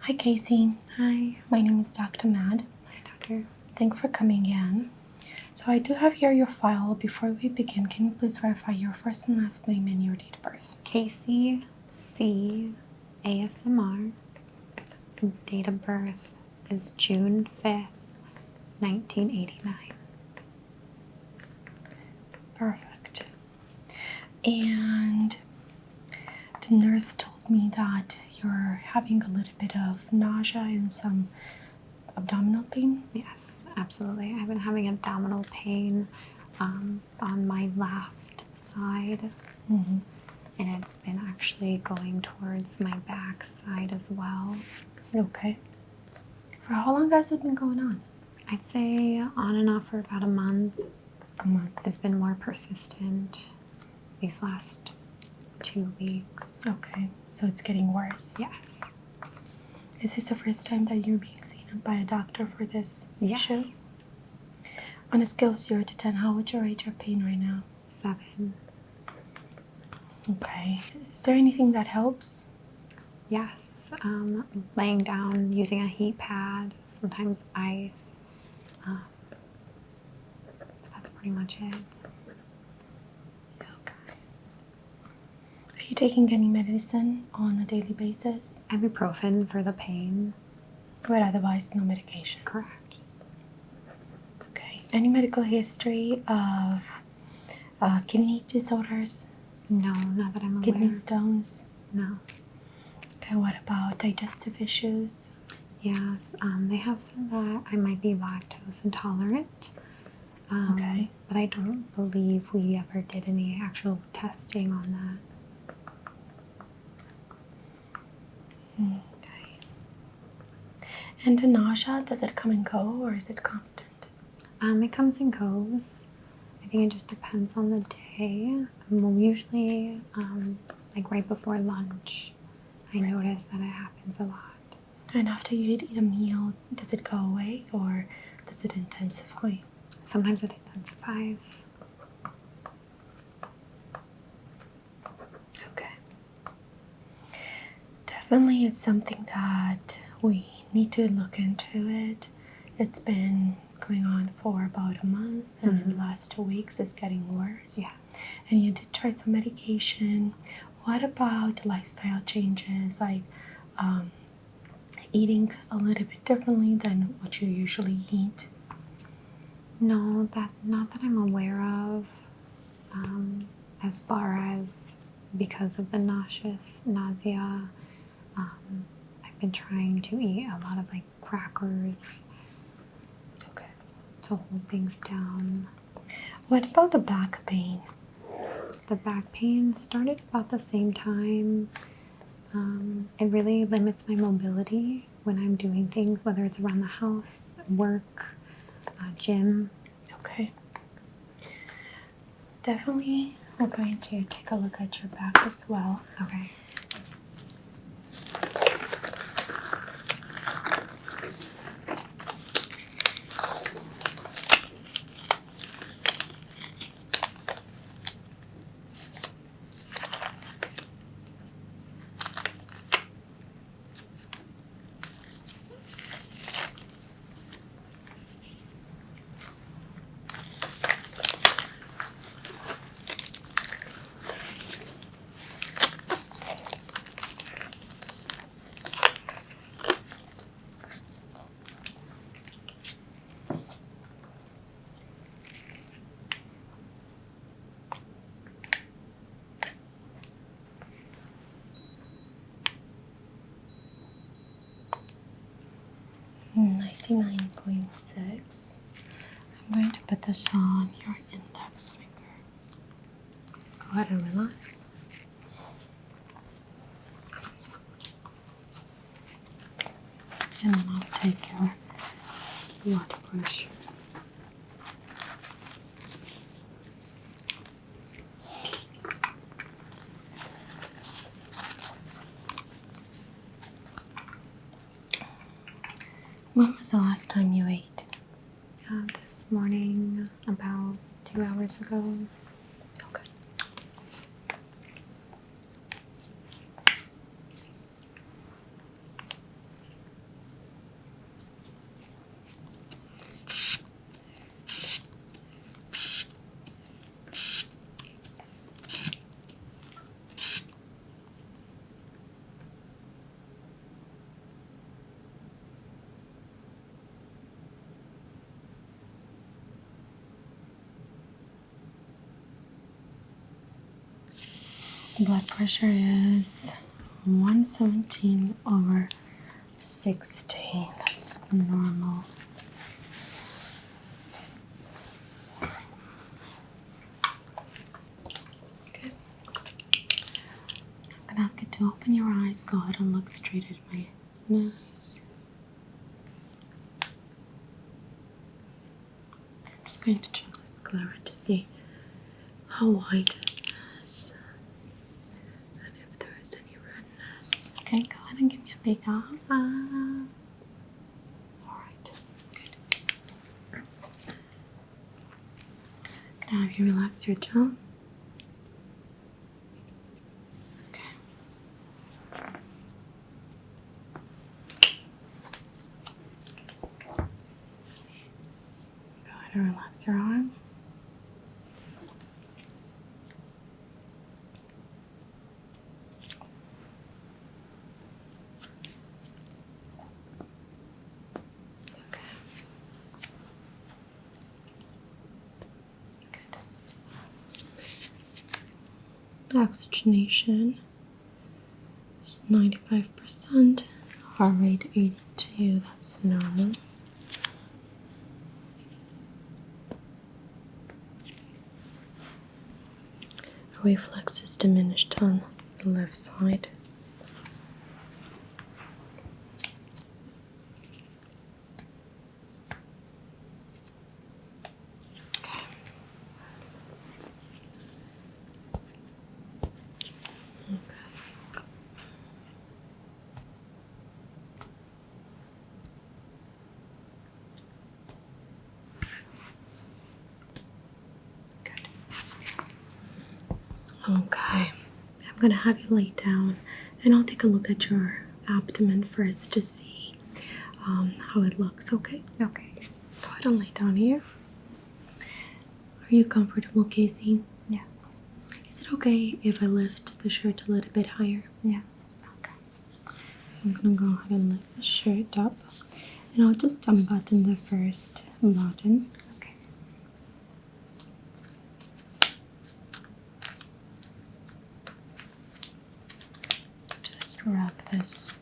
Hi, Casey. Hi. My name is Dr. Mad. Hi, doctor. Thanks for coming in. So I do have here your file. Before we begin, can you please verify your first and last name and your date of birth? Casey C. ASMR. Date of birth is June 5th, 1989. Perfect. And the nurse told me that you're having a little bit of nausea and some abdominal pain. Yes, absolutely. I've been having abdominal pain on my left side, Mm-hmm. and it's been actually going towards my back side as well. Okay. For how long has it been going on? I'd say on and off for about a month. A month. It's been more persistent these last 2 weeks. Okay, so it's getting worse. Yes. Is this the first time that you're being seen by a doctor for this issue? Yes. On a scale of 0 to 10, how would you rate your pain right now? 7. Okay. Is there anything that helps? Yes. Laying down, using a heat pad, sometimes ice. That's pretty much it. Okay. Are you taking any medicine on a daily basis? Ibuprofen for the pain. But otherwise, no medications? Correct. Okay. Any medical history of kidney disorders? No, not that I'm aware. Kidney stones? No. Okay, what about digestive issues? Yes, they have said that I might be lactose intolerant. Okay. But I don't believe we ever did any actual testing on that. Okay. And the nausea, does it come and go or is it constant? It comes and goes. I think it just depends on the day. Usually, like right before lunch, I notice that it happens a lot. And after you eat a meal, does it go away or does it intensify? Sometimes it intensifies. Okay. Definitely it's something that we need to look into it. It's been going on for about a month and in the last 2 weeks it's getting worse. Yeah. And you did try some medication. What about lifestyle changes like eating a little bit differently than what you usually eat? No, not that I'm aware of. As far as because of the nausea, I've been trying to eat a lot of like crackers Okay. to hold things down. What about the back pain? The back pain started about the same time. It really limits my mobility when I'm doing things, whether it's around the house, work, gym. Okay. Definitely, we're going to take a look at your back as well. Okay. Mm, 99.6. I'm going to put this on your index finger. Go ahead and relax. And then I'll take your blood pressure. When was the last time you ate? This morning, about 2 hours ago. Okay. Blood pressure is 117/16. That's normal. Okay. I'm gonna ask you to open your eyes. Go ahead and look straight at my nose. I'm just going to check the sclera to see how white it is and if there is any redness. Okay, go ahead and give me a big arm. Alright, good. Can I have you relax your jaw? Okay. Go ahead and relax your arm. Oxygenation is 95%, heart rate 82, that's normal. Reflex is diminished on the left side. Okay. Okay, I'm gonna have you lay down and I'll take a look at your abdomen first to see how it looks, okay? Okay. Go ahead and lay down here. Are you comfortable gazing? Yes. Is it okay if I lift the shirt a little bit higher? Yes. Okay. So I'm gonna go ahead and lift the shirt up and I'll just unbutton the first button. Okay. Just wrap this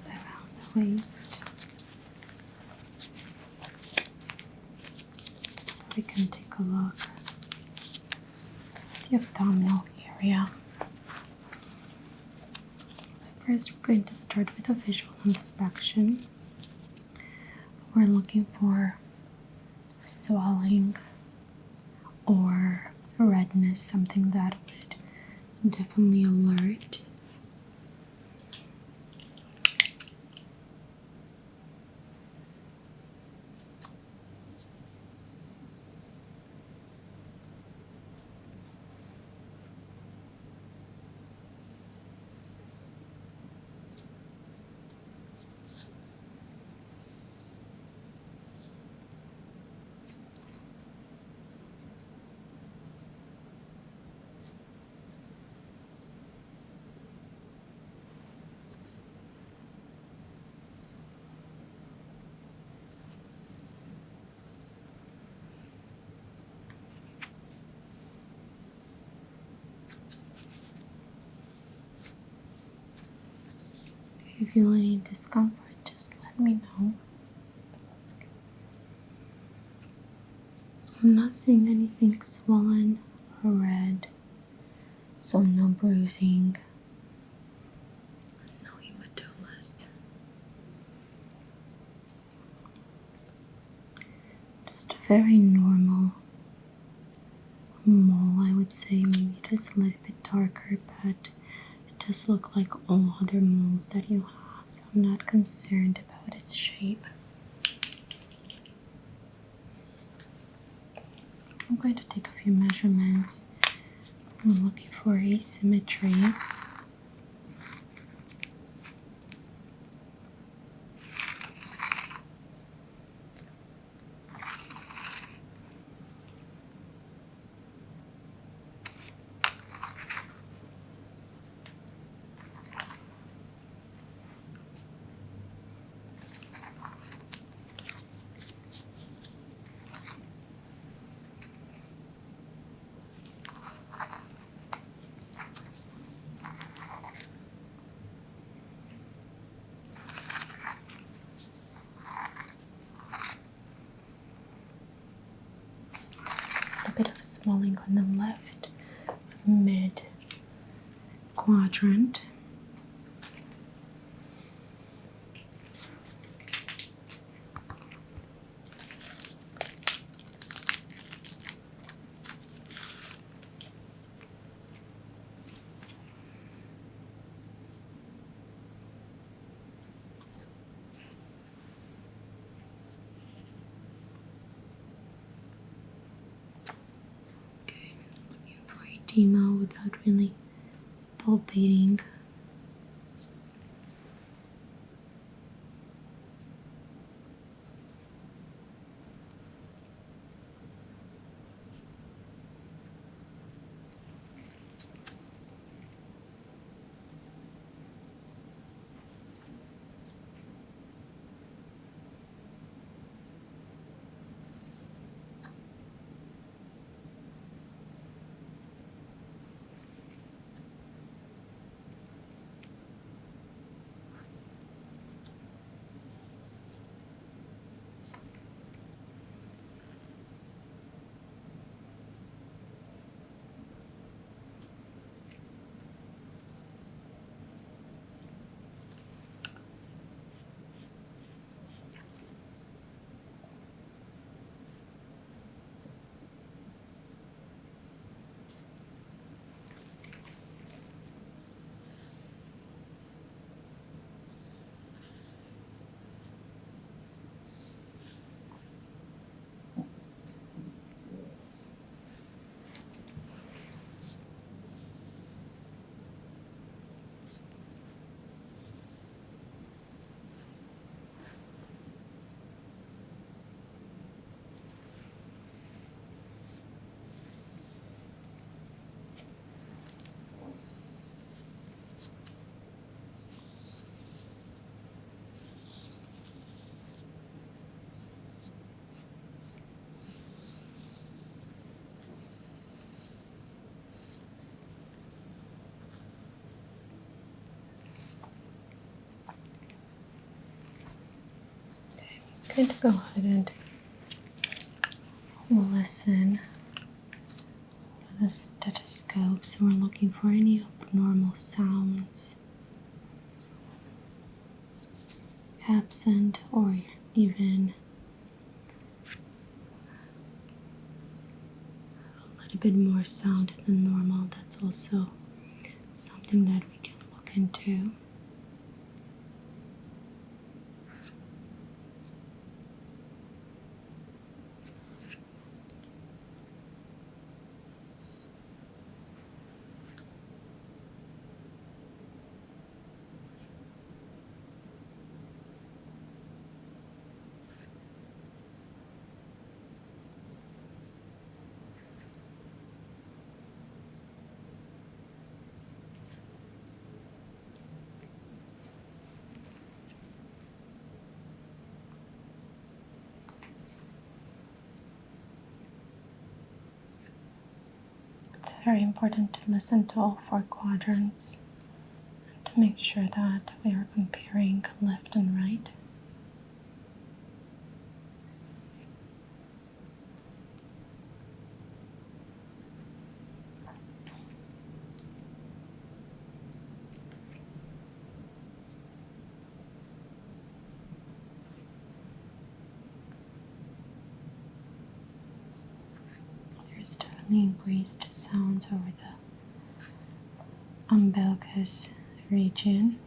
around the waist so that we can take a look at the abdominal area. So first we're going to start with a visual inspection. We're looking for swelling or redness, something that would definitely alert. If you feel any discomfort, just let me know. I'm not seeing anything swollen or red, so no bruising, no hematomas. Just a very normal mole, I would say. Maybe it is a little bit darker, but it does look like all other moles that you have, so I'm not concerned about its shape. I'm going to take a few measurements. I'm looking for asymmetry. bit of swelling on the left mid quadrant. Okay, looking for edema without really palpating. Going to go ahead and listen with a stethoscope, so we're looking for any abnormal sounds, absent or even a little bit more sound than normal. That's also something that we can look into. It's very important to listen to all four quadrants and to make sure that we are comparing left and right. There's definitely increased sounds over the umbilicus region.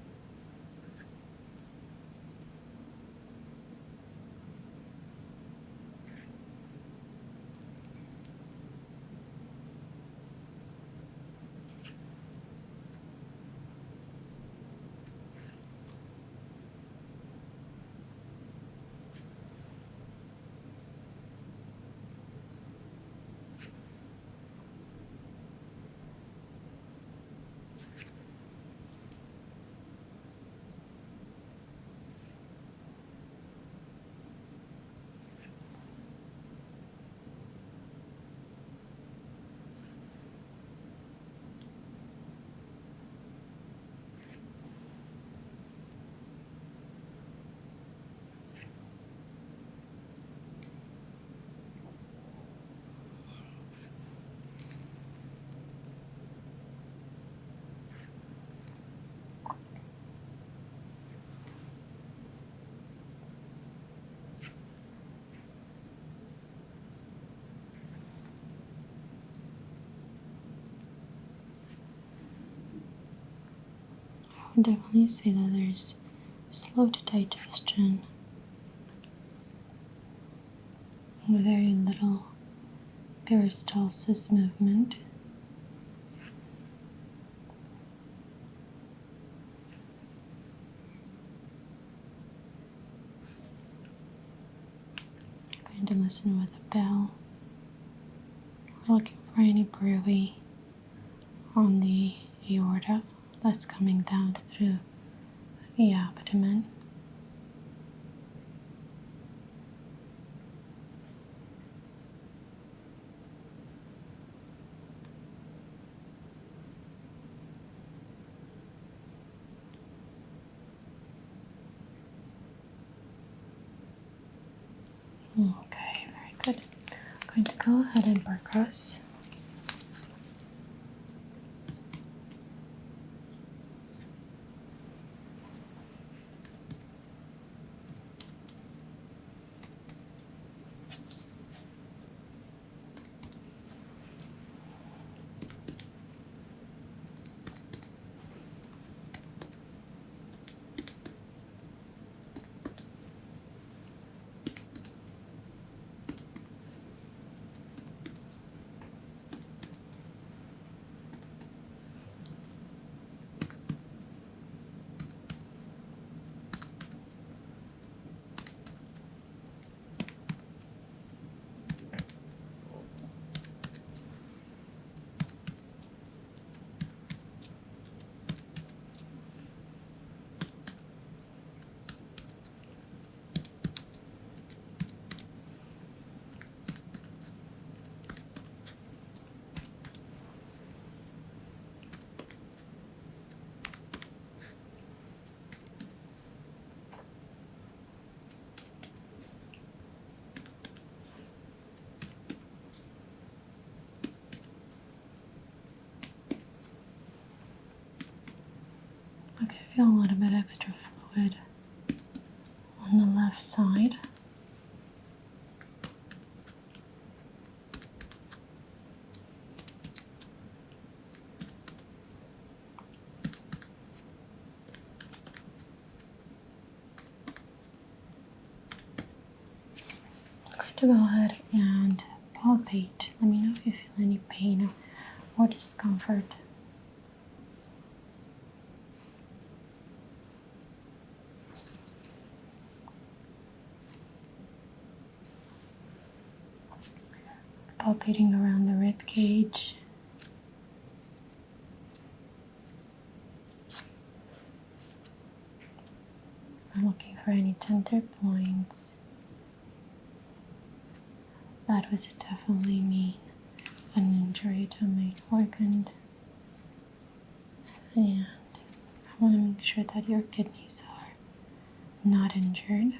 would definitely say that there's slow to digestion, very little peristalsis movement. I'm going to listen with a bell. We're looking for any bruit on the aorta that's coming down through the abdomen. Okay, very good. I'm going to go ahead and percuss. Okay, I feel a little bit extra fluid on the left side. I'm going to go ahead and palpate. Let me know if you feel any pain or discomfort. Palpating around the rib cage. I'm looking for any tender points. That would definitely mean an injury to my organ. And I want to make sure that your kidneys are not injured.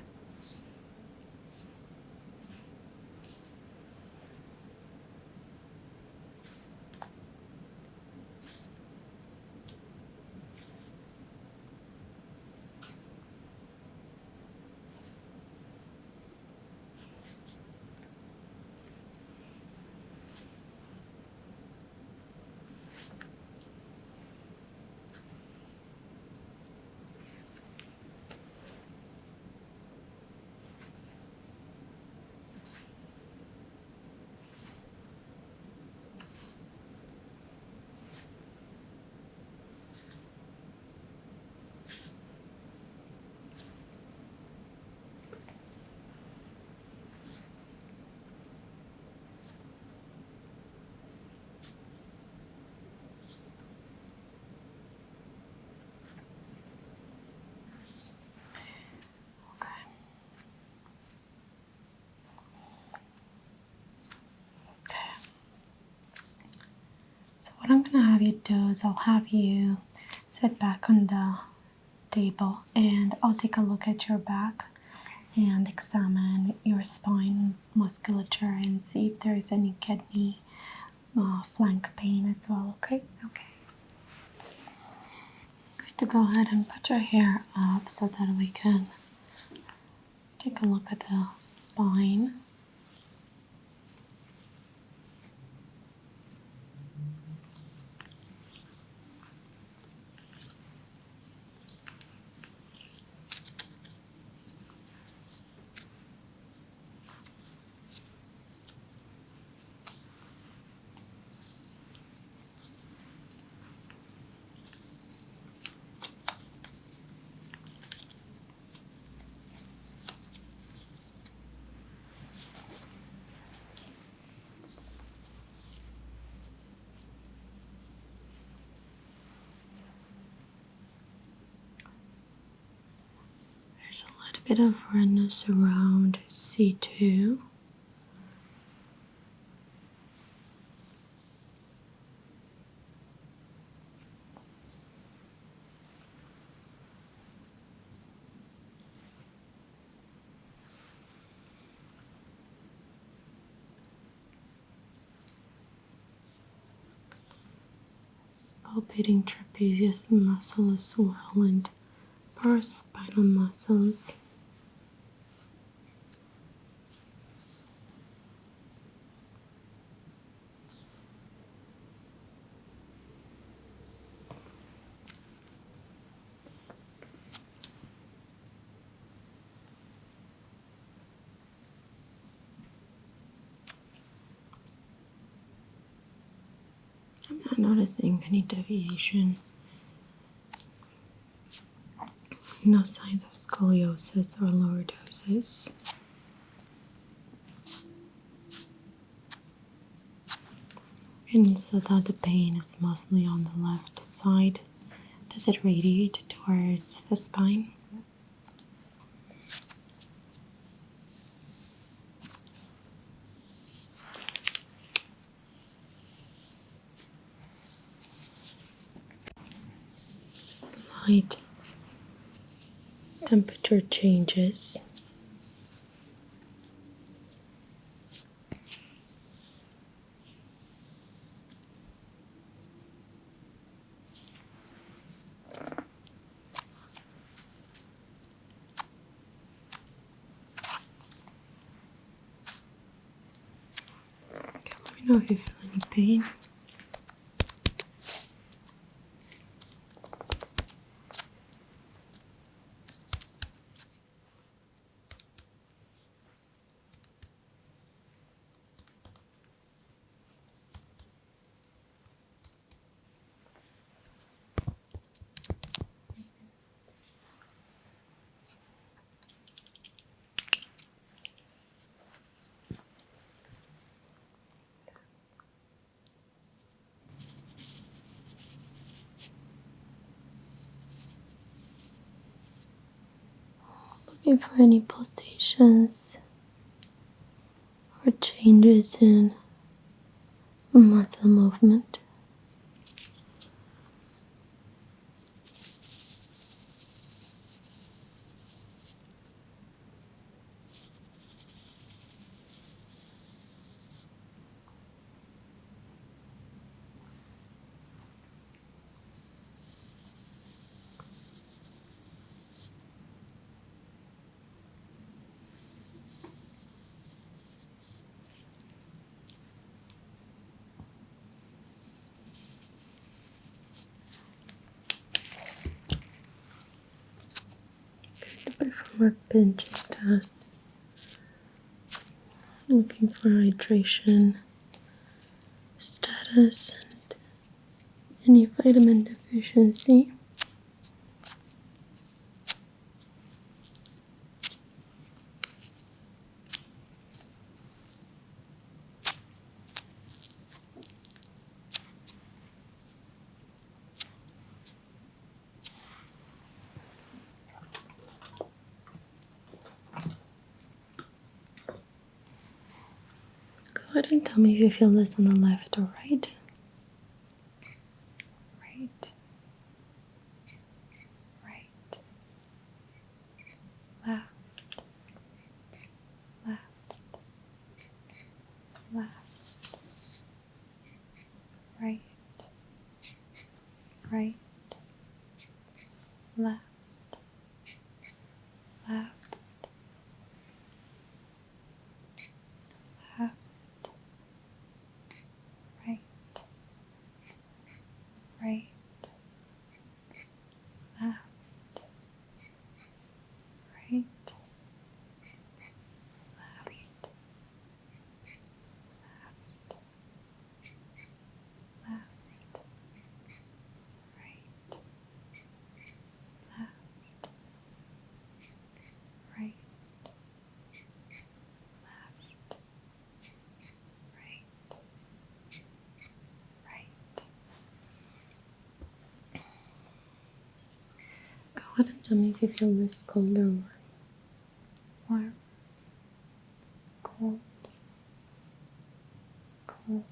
So what I'm gonna have you do is I'll have you sit back on the table and I'll take a look at your back and examine your spine musculature and see if there is any kidney flank pain as well, okay? Okay. I'm going to go ahead and put your hair up so that we can take a look at the spine. bit of redness around C2. Palpating trapezius muscle as well and paraspinal muscles. I'm not noticing any deviation. No signs of scoliosis or lordosis. And you said that the pain is mostly on the left side. Does it radiate towards the spine? Slight temperature changes. Okay, let me know if you feel any pain. Looking for any pulsations or changes in muscle movement. Perform a pinch test. Looking for hydration status and any vitamin deficiency. Go ahead and tell me if you feel this on the left or right. Right. Right. Left. Left. Left. Right. Right. Left. Left. Left. Right. Right. Left. Right. Left. Left. Right. Left. Right. Left. Right. Right. Go ahead and tell me if you feel this cold or warm. warm, cold, cold,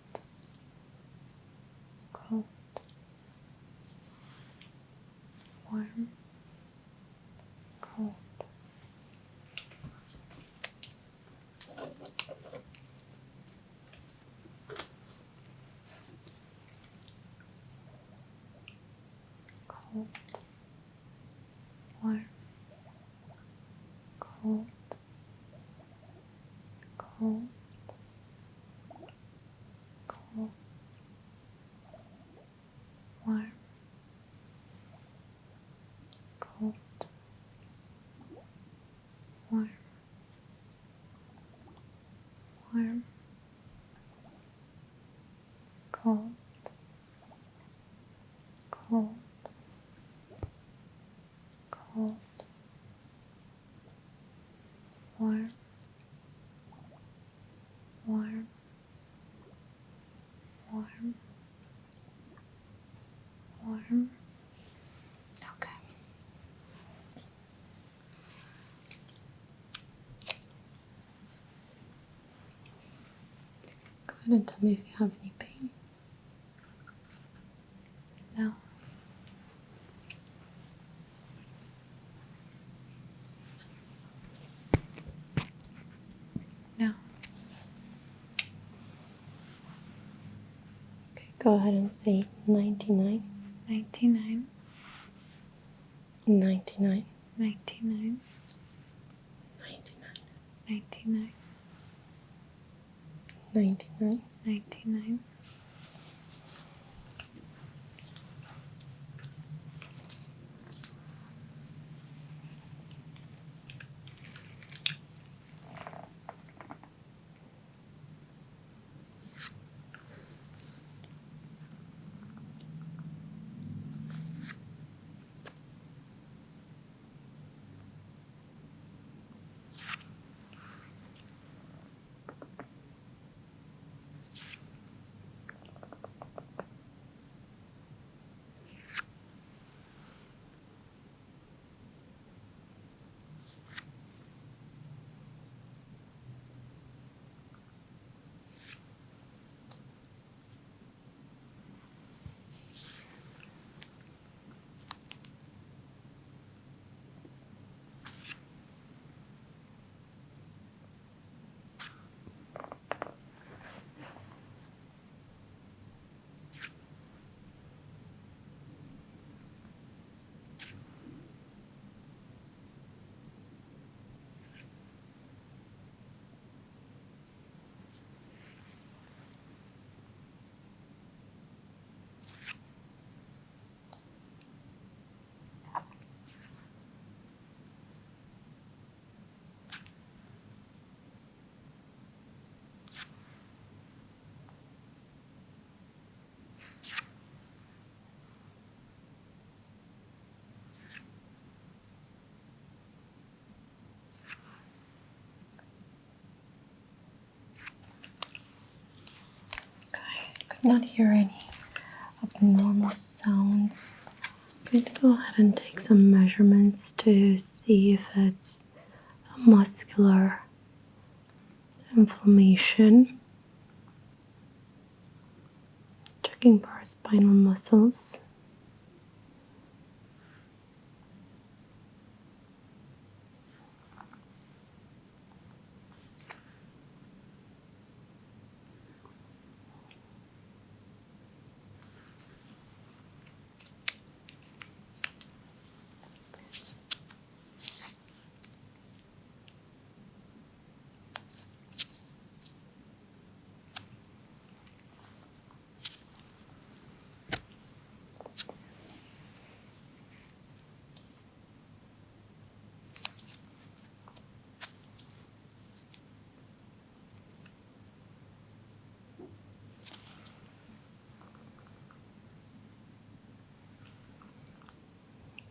cold, warm, cold. Cold, warm, cold, cold, cold, warm, cold, warm, warm, cold, cold, cold, warm, warm, warm, warm. Okay. Go ahead and tell me if you have any pain. No. No. Okay, go ahead and say 99, 99, 99, 99, 99, 99, 99. 99. Could not hear any abnormal sounds. I'm going to go ahead and take some measurements to see if it's a muscular inflammation. Checking for spinal muscles.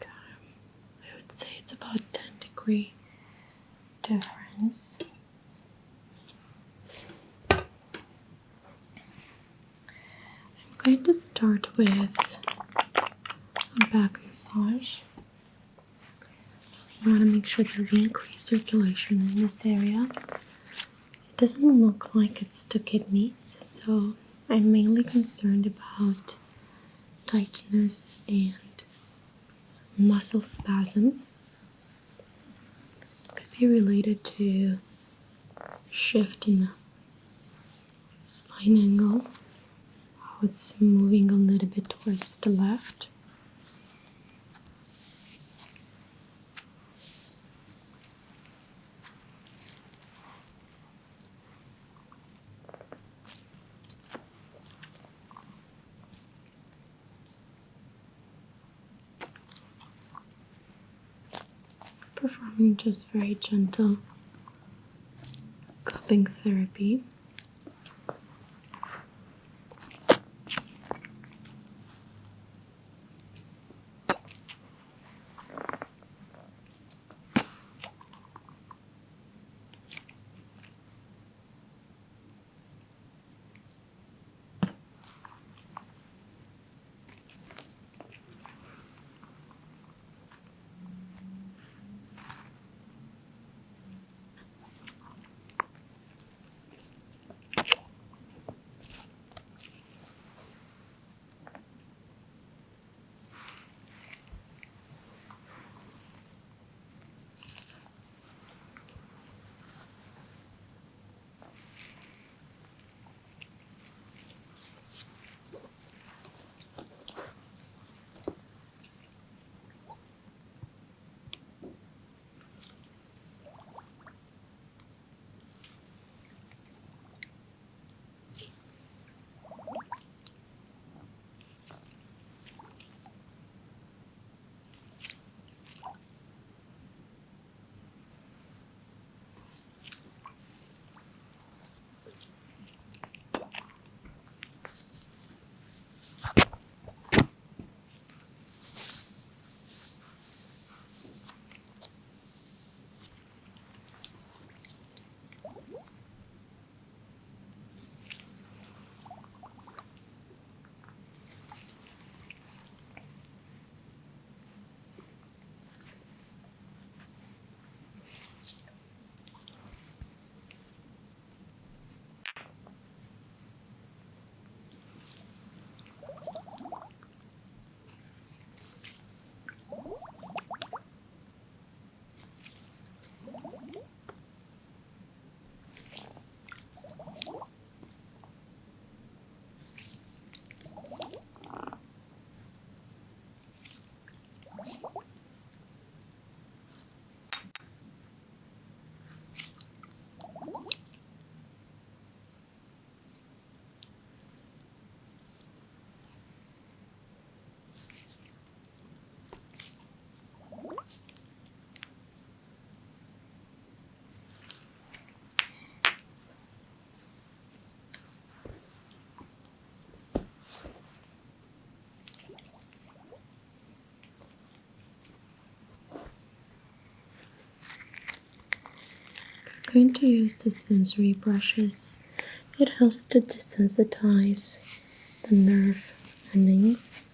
I would say it's about 10-degree difference. I'm going to start with a back massage. You want to make sure that we increase circulation in this area. It doesn't look like it's the kidneys, so I'm mainly concerned about tightness and muscle spasm. Could be related to shift in the spine angle, how it's moving a little bit towards the left. Performing just very gentle cupping therapy. I'm going to use the sensory brushes. It helps to desensitize the nerve endings.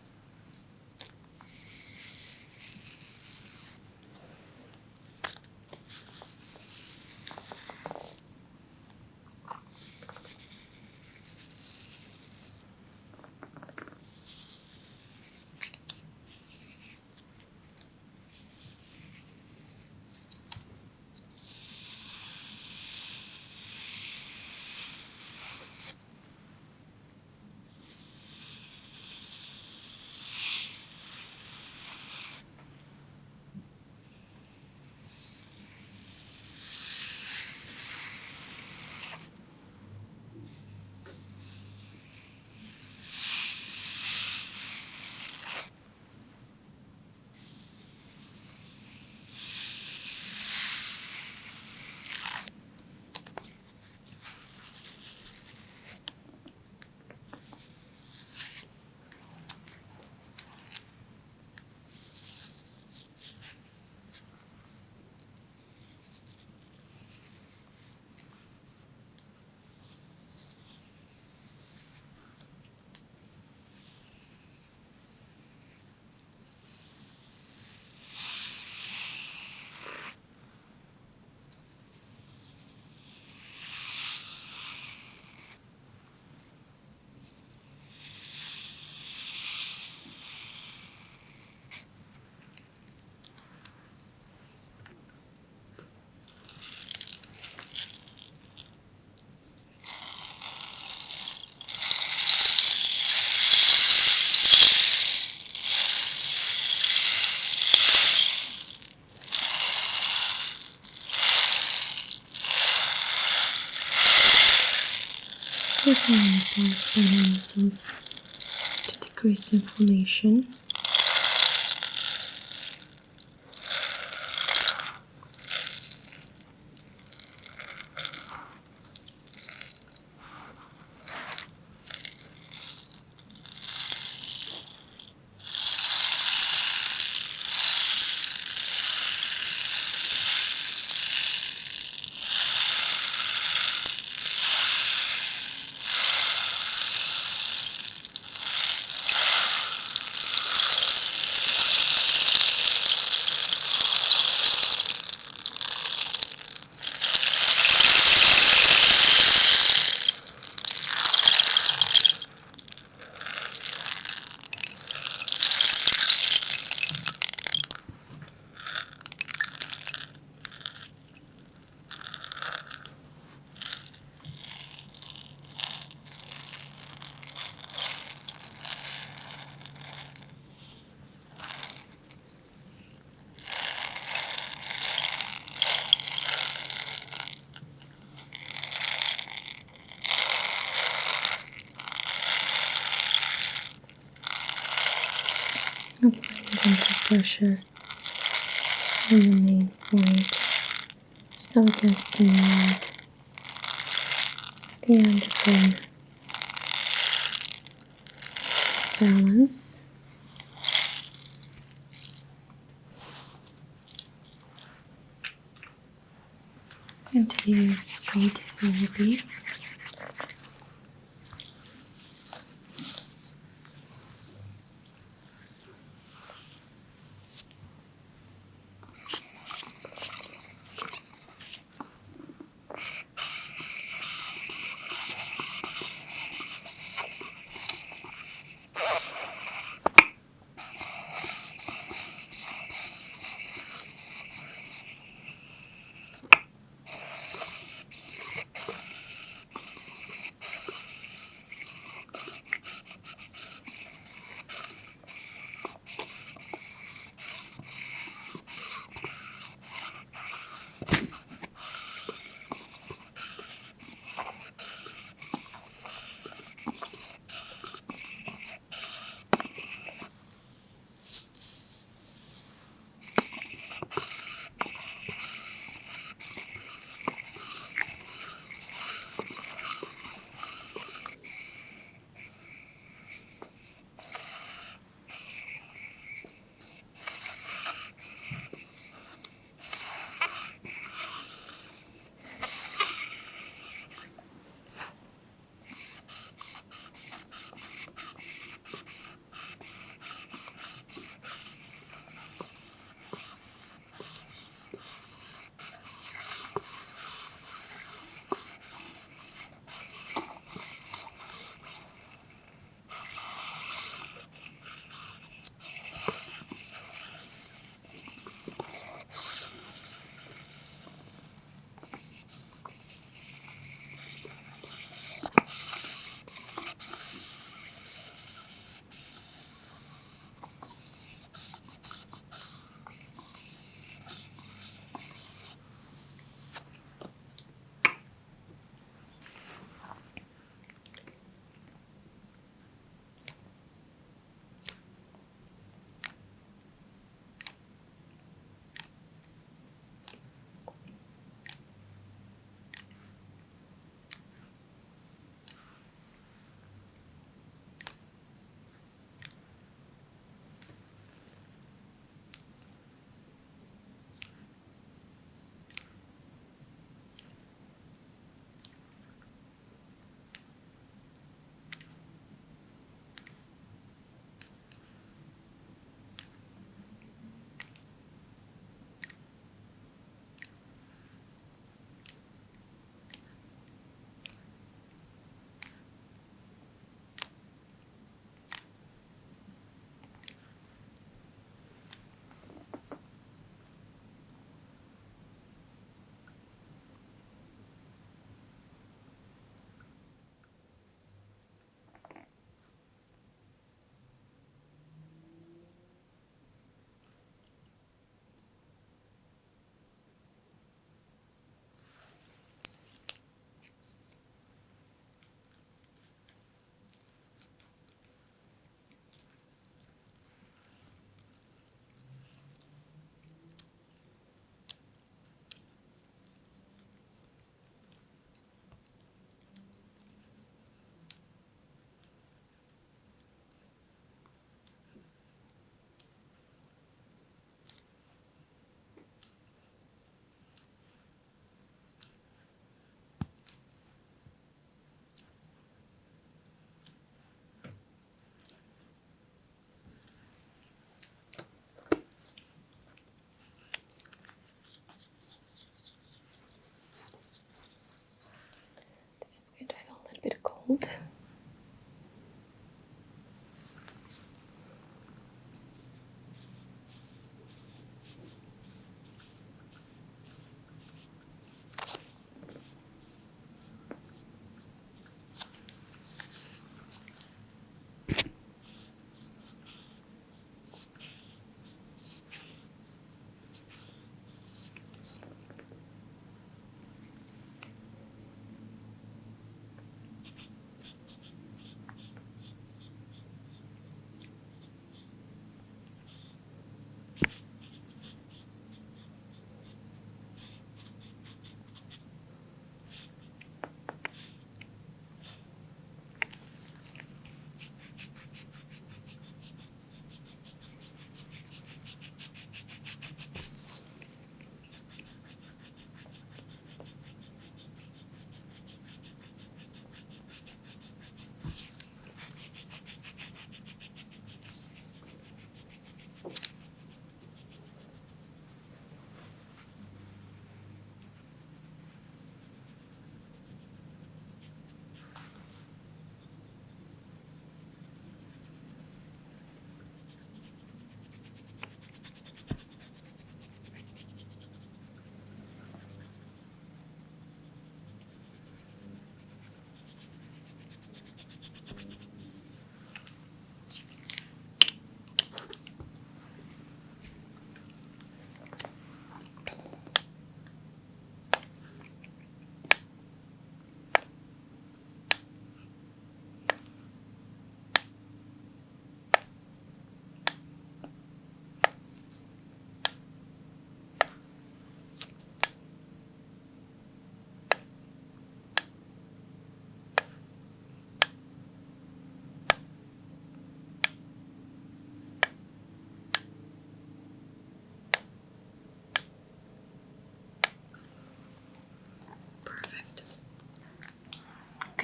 Working on the spinal muscles to decrease inflammation. Applying gentle pressure on the main point, just not against the mat, and again, balance. And to use cold therapy.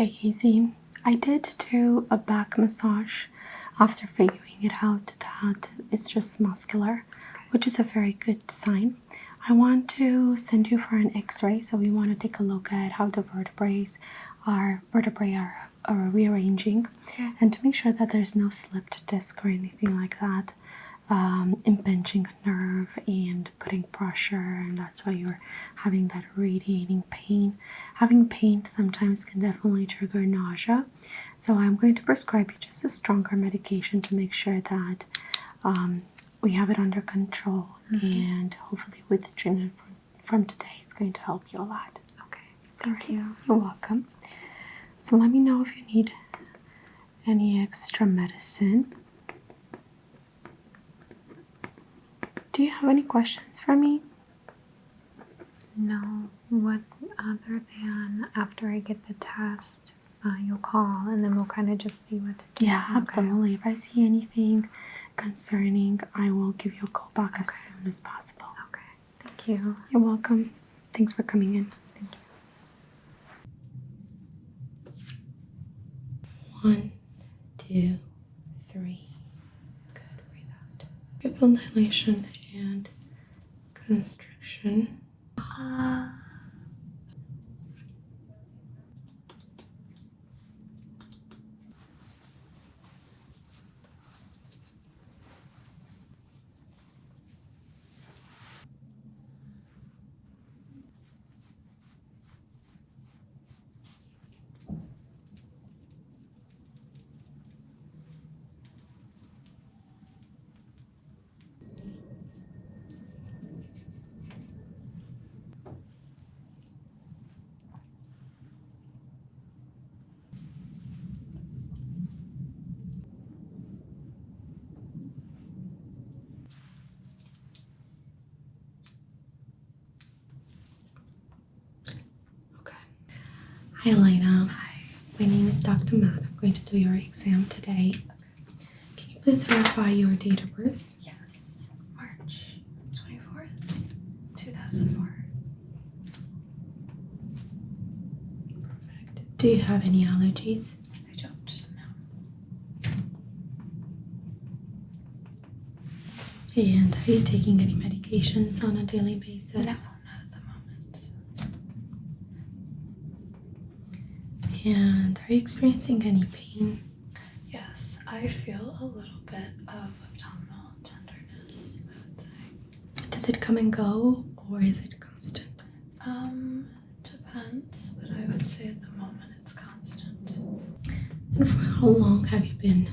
Okay, Casey, I did do a back massage after figuring it out that it's just muscular, which is a very good sign. I want to send you for an x-ray, so we want to take a look at how the vertebrae are rearranging, and to make sure that there's no slipped disc or anything like that, impinging a nerve and putting pressure, and that's why you're having that radiating pain. Having pain sometimes can definitely trigger nausea, so I'm going to prescribe you just a stronger medication to make sure that we have it under control, and hopefully with the treatment from today, it's going to help you a lot. Okay, thank you. You're welcome. So let me know if you need any extra medicine. Do you have any questions for me? No, what other than after I get the test, you'll call and then we'll kind of just see what to do. Yeah, absolutely. If I see anything concerning, I will give you a call back as soon as possible. Okay, thank you. You're welcome. Thanks for coming in. Thank you. 1, 2, 3. Good. Breathe out. Pupil dilation and constriction. Hi, Elena. Hi. My name is Dr. Matt. I'm going to do your exam today. Can you please verify your date of birth? Yes. March 24th, 2004. Perfect. Do you have any allergies? I don't know. And are you taking any medications on a daily basis? No, not at the moment. And are you experiencing any pain? Yes, I feel a little bit of abdominal tenderness, I would say. Does it come and go, or is it constant? Depends, but I would say at the moment it's constant. And for how long have you been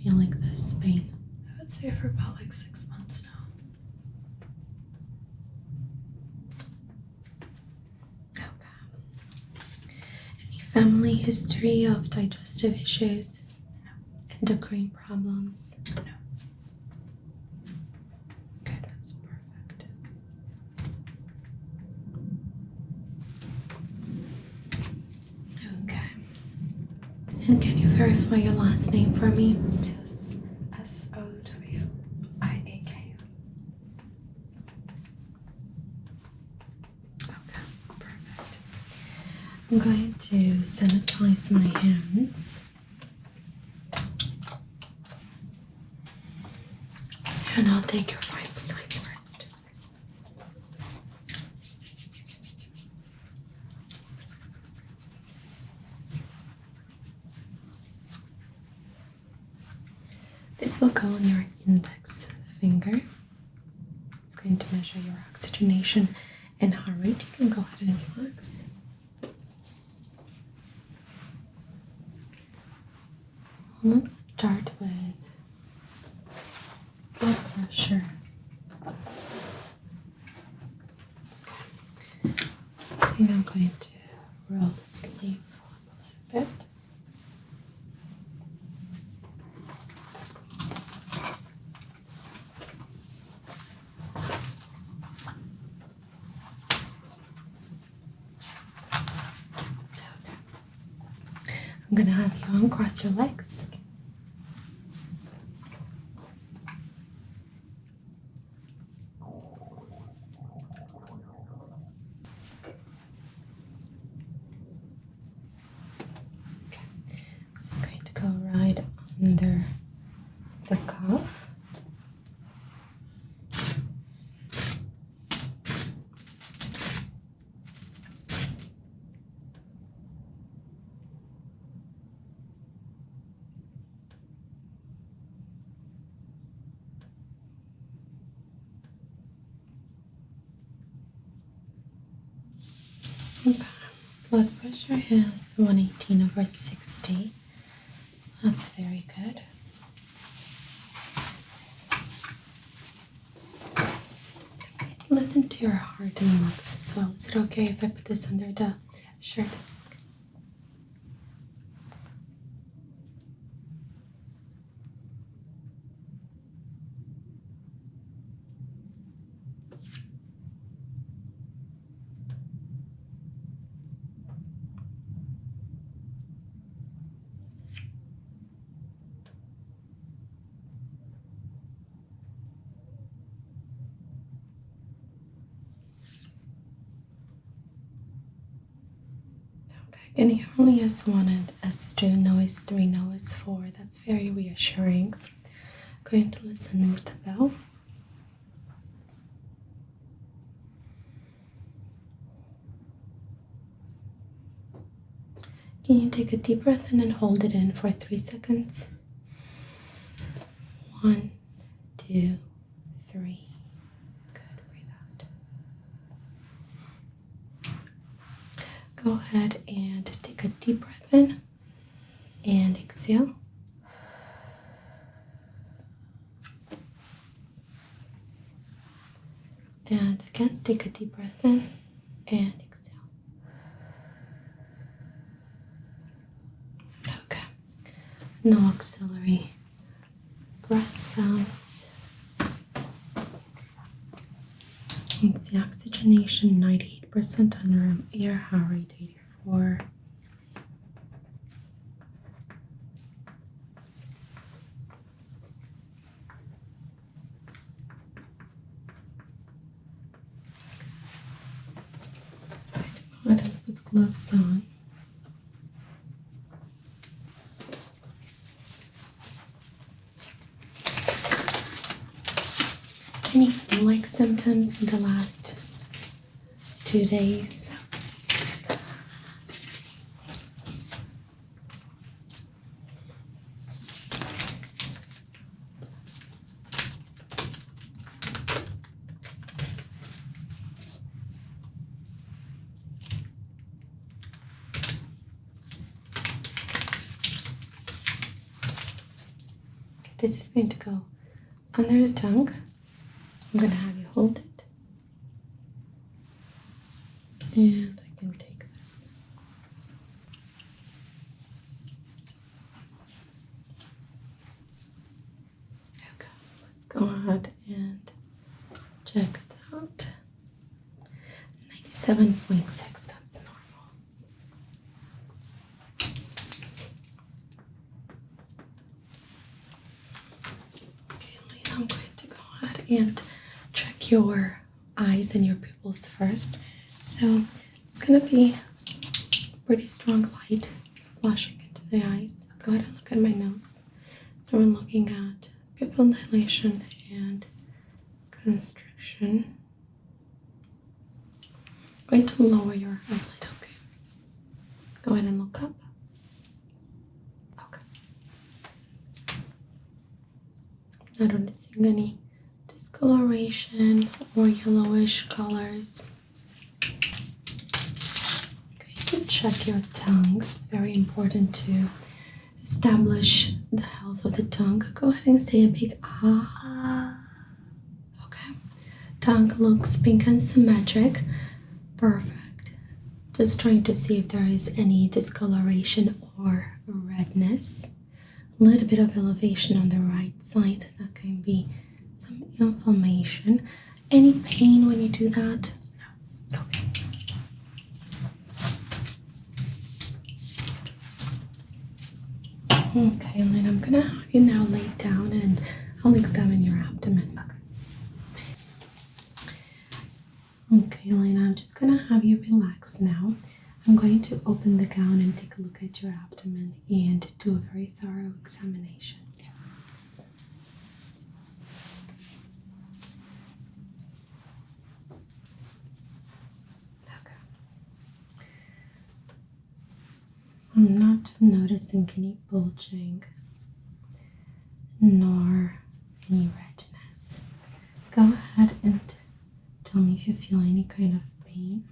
feeling this pain? I would say for about like 6 months now. Okay. Any family history of digestive issues? No. Endocrine problems? No. Okay, that's perfect. Okay. And can you verify your last name for me? Yes. Sowiak. Okay, perfect. I'm going to sanitize my hands. And I'll take your vital signs first. This will go on your index finger. It's going to measure your oxygenation and heart rate. You can go ahead and relax. Let's start with blood pressure. I think I'm going to roll the sleeve up a little bit. I'm gonna have you uncross your legs. pressure is 118/60. That's very good. Listen to your heart and lungs as well. Is it okay if I put this under the shirt? And he only has 1 and S2, no S3, no S4. That's very reassuring. Going to listen with the bell. Can you take a deep breath in and hold it in for 3 seconds? 1, 2, 3. Good, breathe out. Go ahead and take a deep breath in and exhale. And again, take a deep breath in and exhale. Okay. No auxiliary breath sounds. It's the oxygenation 98% underarm air, heart rate 84. Go ahead and put gloves on. Any flu-like symptoms in the last 2 days? This is going to go under the tongue. I'm going to have you hold it. And I can take this. Okay, let's go ahead and check it out. 97.6, that's normal. Okay, Lena, I'm going to go ahead and check your eyes and your pupils first. So it's going to be pretty strong light flashing into the eyes. Go ahead and look at my nose. So we're looking at pupil dilation and constriction. I'm going to lower your eyelid, okay? Go ahead and look up. Okay. Not noticing any discoloration or yellowish colors. Going to check your tongue. It's very important to establish the health of the tongue. Go ahead and say a big ah. Okay. Tongue looks pink and symmetric. Perfect. Just trying to see if there is any discoloration or redness. A little bit of elevation on the right side. That can be some inflammation. Any pain when you do that? No. Okay. Okay, Lynn, I'm gonna have you now lay down and I'll examine your abdomen. Okay, Lynn, I'm just gonna have you relax now. I'm going to open the gown and take a look at your abdomen and do a very thorough examination. Okay. I'm not noticing any bulging nor any redness. Go ahead and tell me if you feel any kind of pain.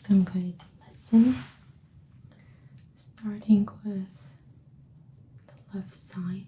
Next, I'm going to listen, starting with the left side.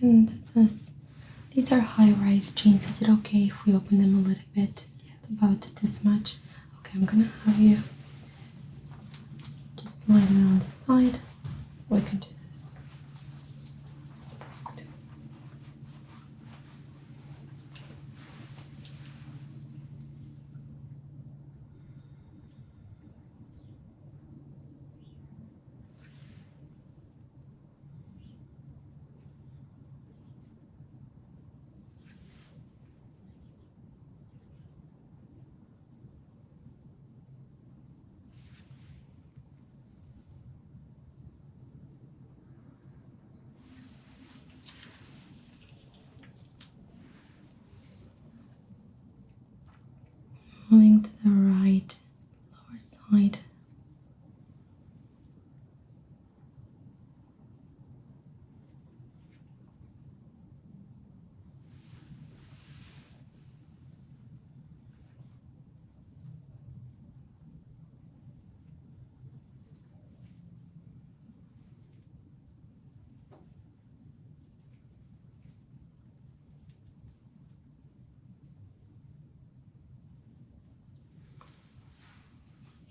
And these are high-rise jeans. Is it okay if we open them a little bit? Yes. About this much? Okay, I'm gonna have you just lie them on the side. We can do this. Moving to the right, lower side.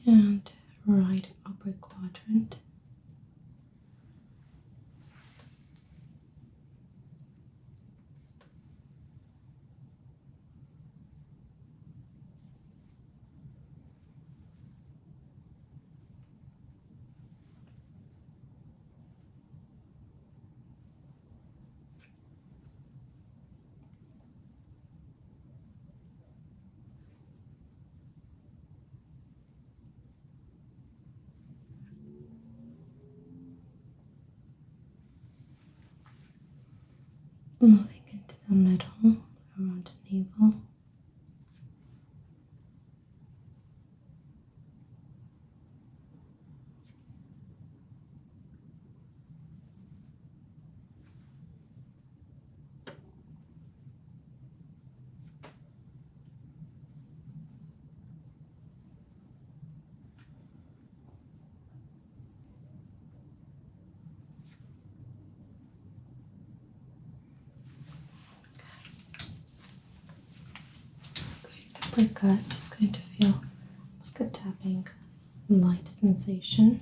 And right upper quadrant. Moving into the middle, around the navel. Like us, it's going to feel like a tapping light sensation.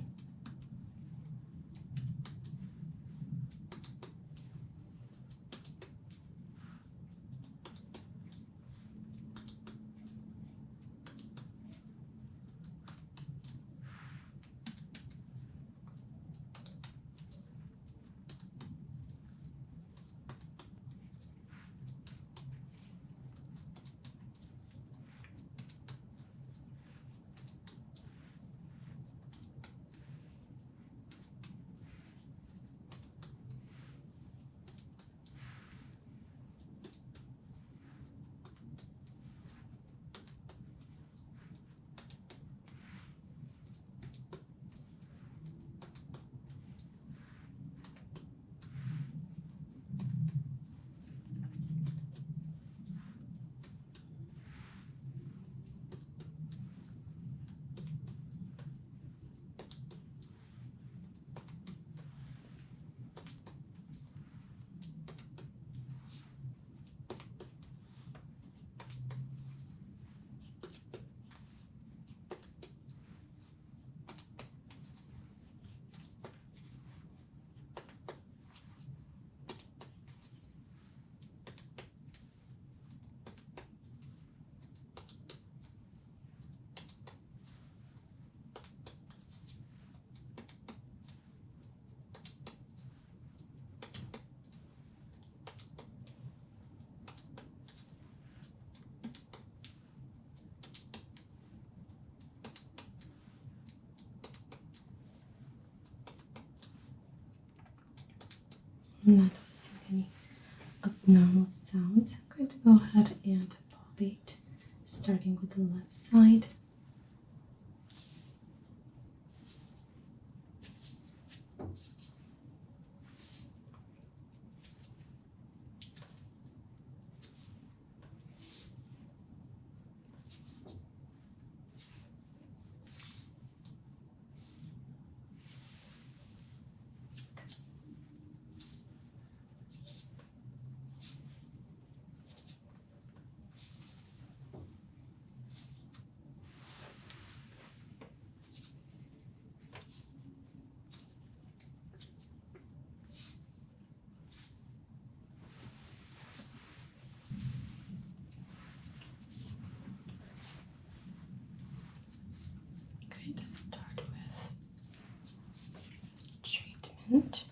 I'm not noticing any abnormal sounds. I'm going to go ahead and palpate, starting with the left side. Okay, to start with treatment.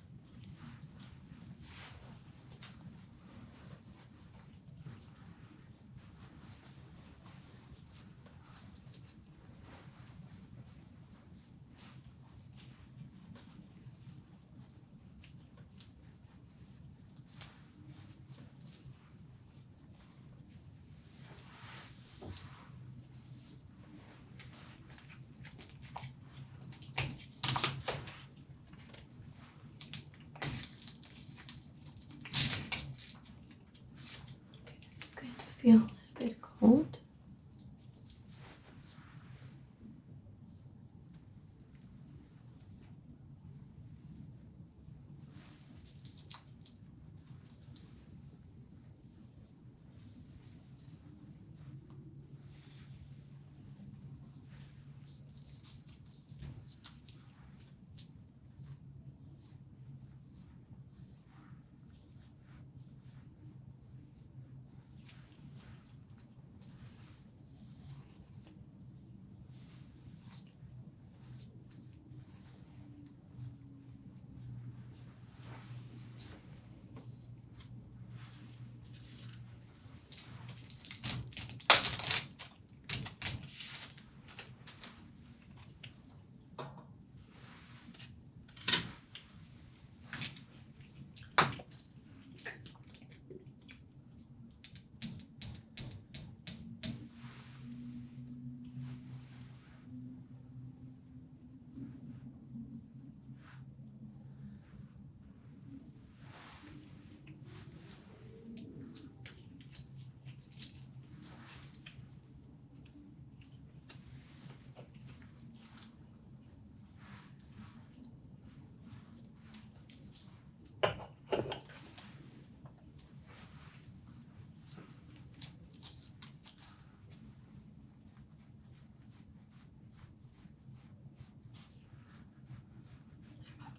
This is going to feel a little bit cold.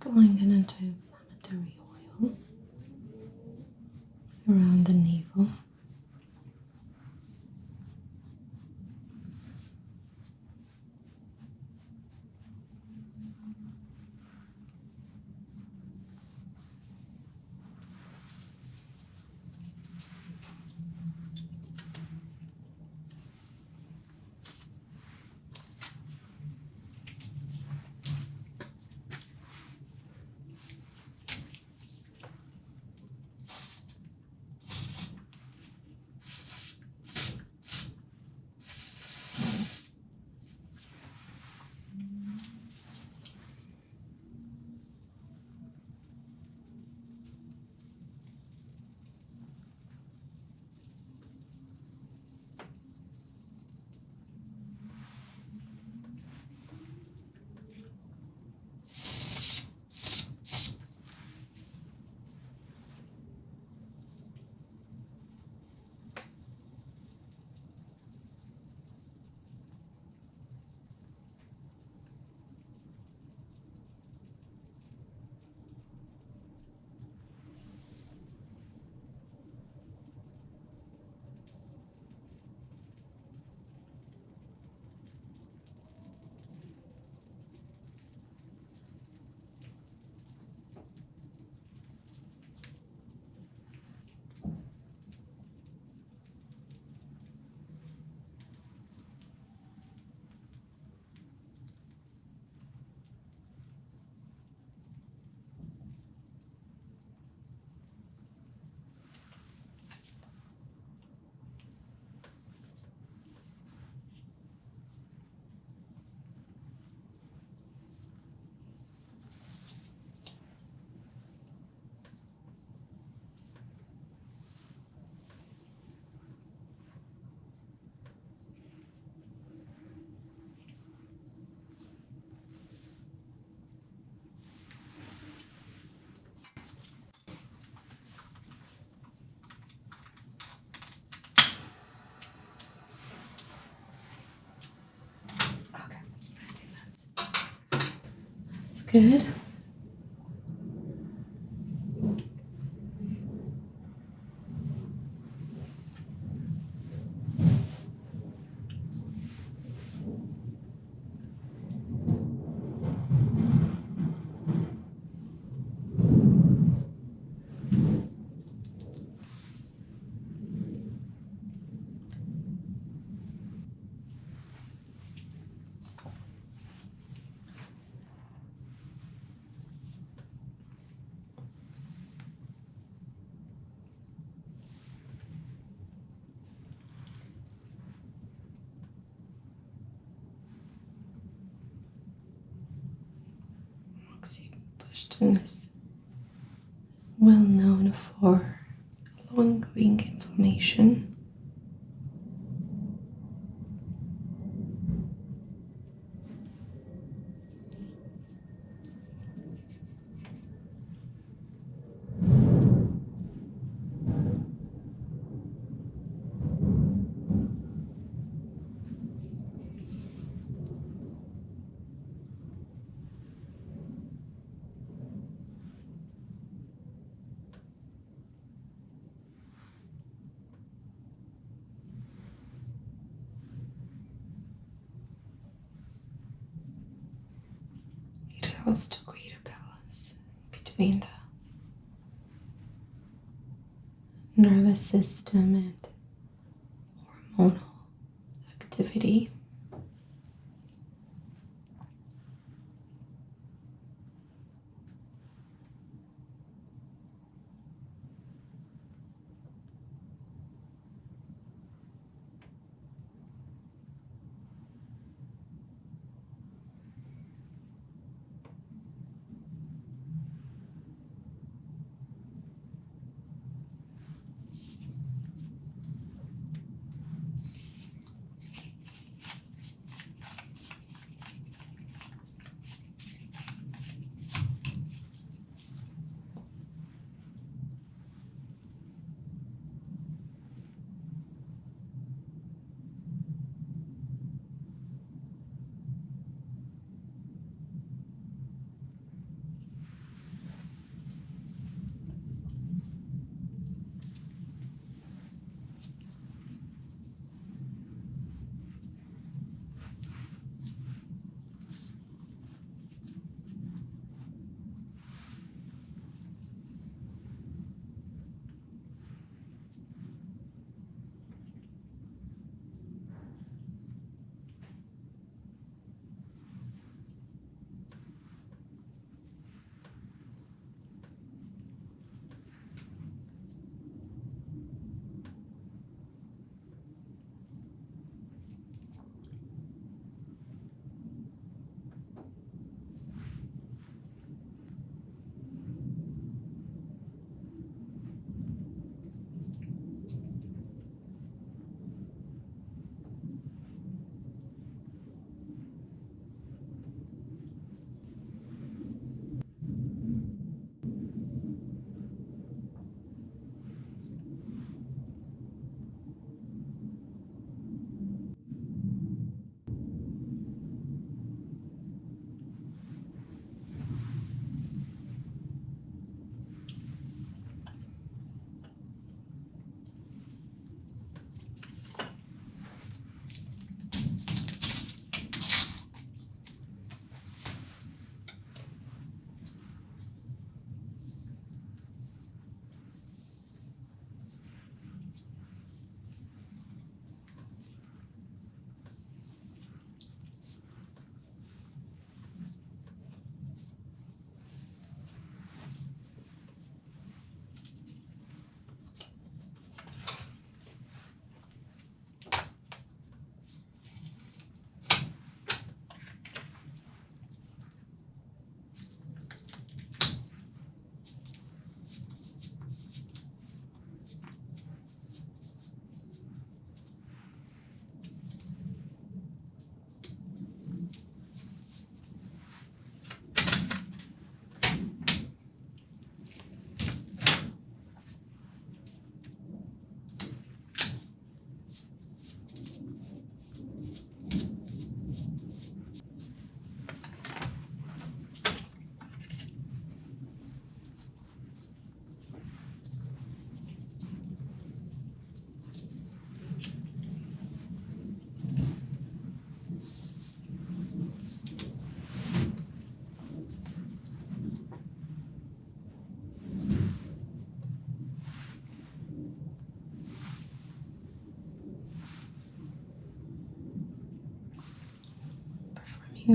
Applying an anti-inflammatory oil around the navel. Good. Oxybushton is well known for lowering inflammation. It helps to create a balance between the nervous system and hormonal activity.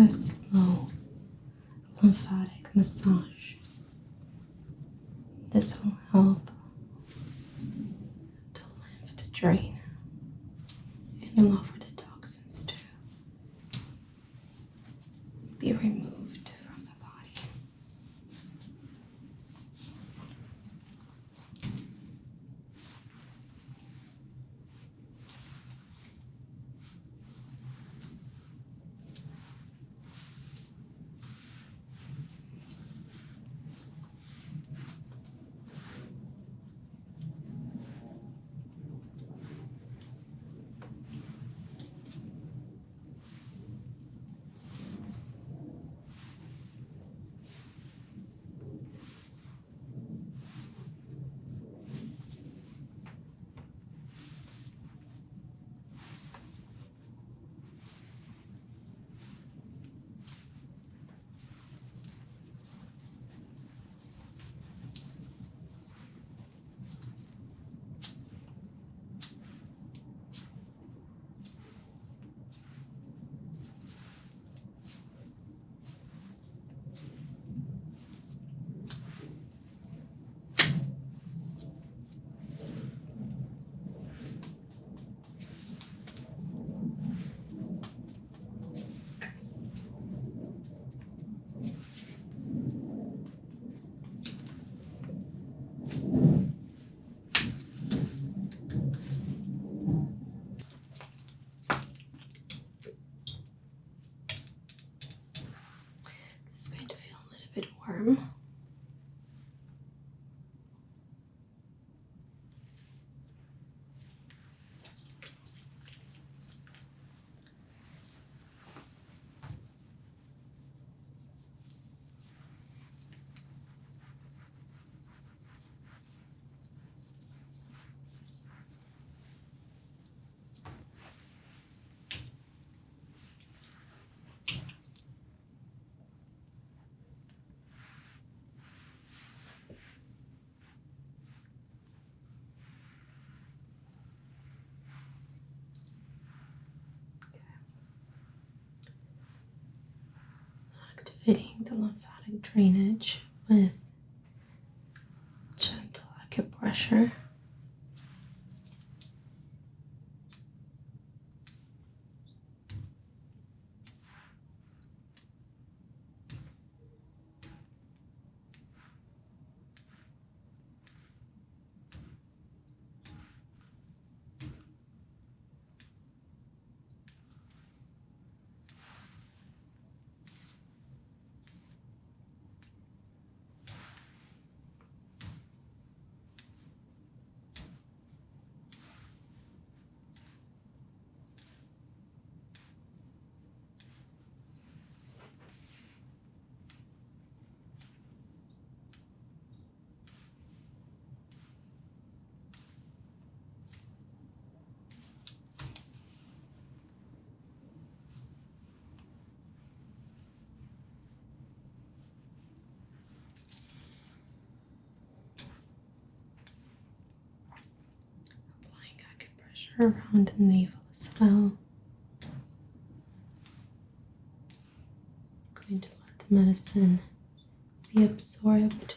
a slow lymphatic massage. This will help the lymph to drain and allow for the toxins to be removed from the body. It's going to feel a little bit warm. Activating the lymphatic drainage with gentle acupressure. Around the navel as well. Going to let the medicine be absorbed.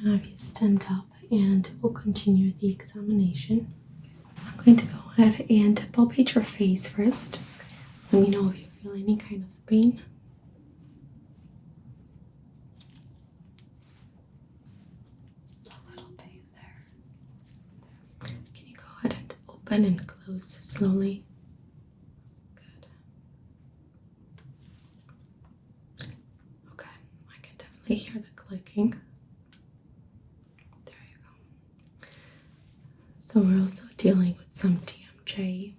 gonna have you stand up and we'll continue the examination. I'm going to go ahead and palpate your face first. Let me know if you feel any kind of pain. A little pain there. Can you go ahead and open and close slowly? Good. Okay, I can definitely hear the clicking. There you go. So we're also dealing with some TMJ.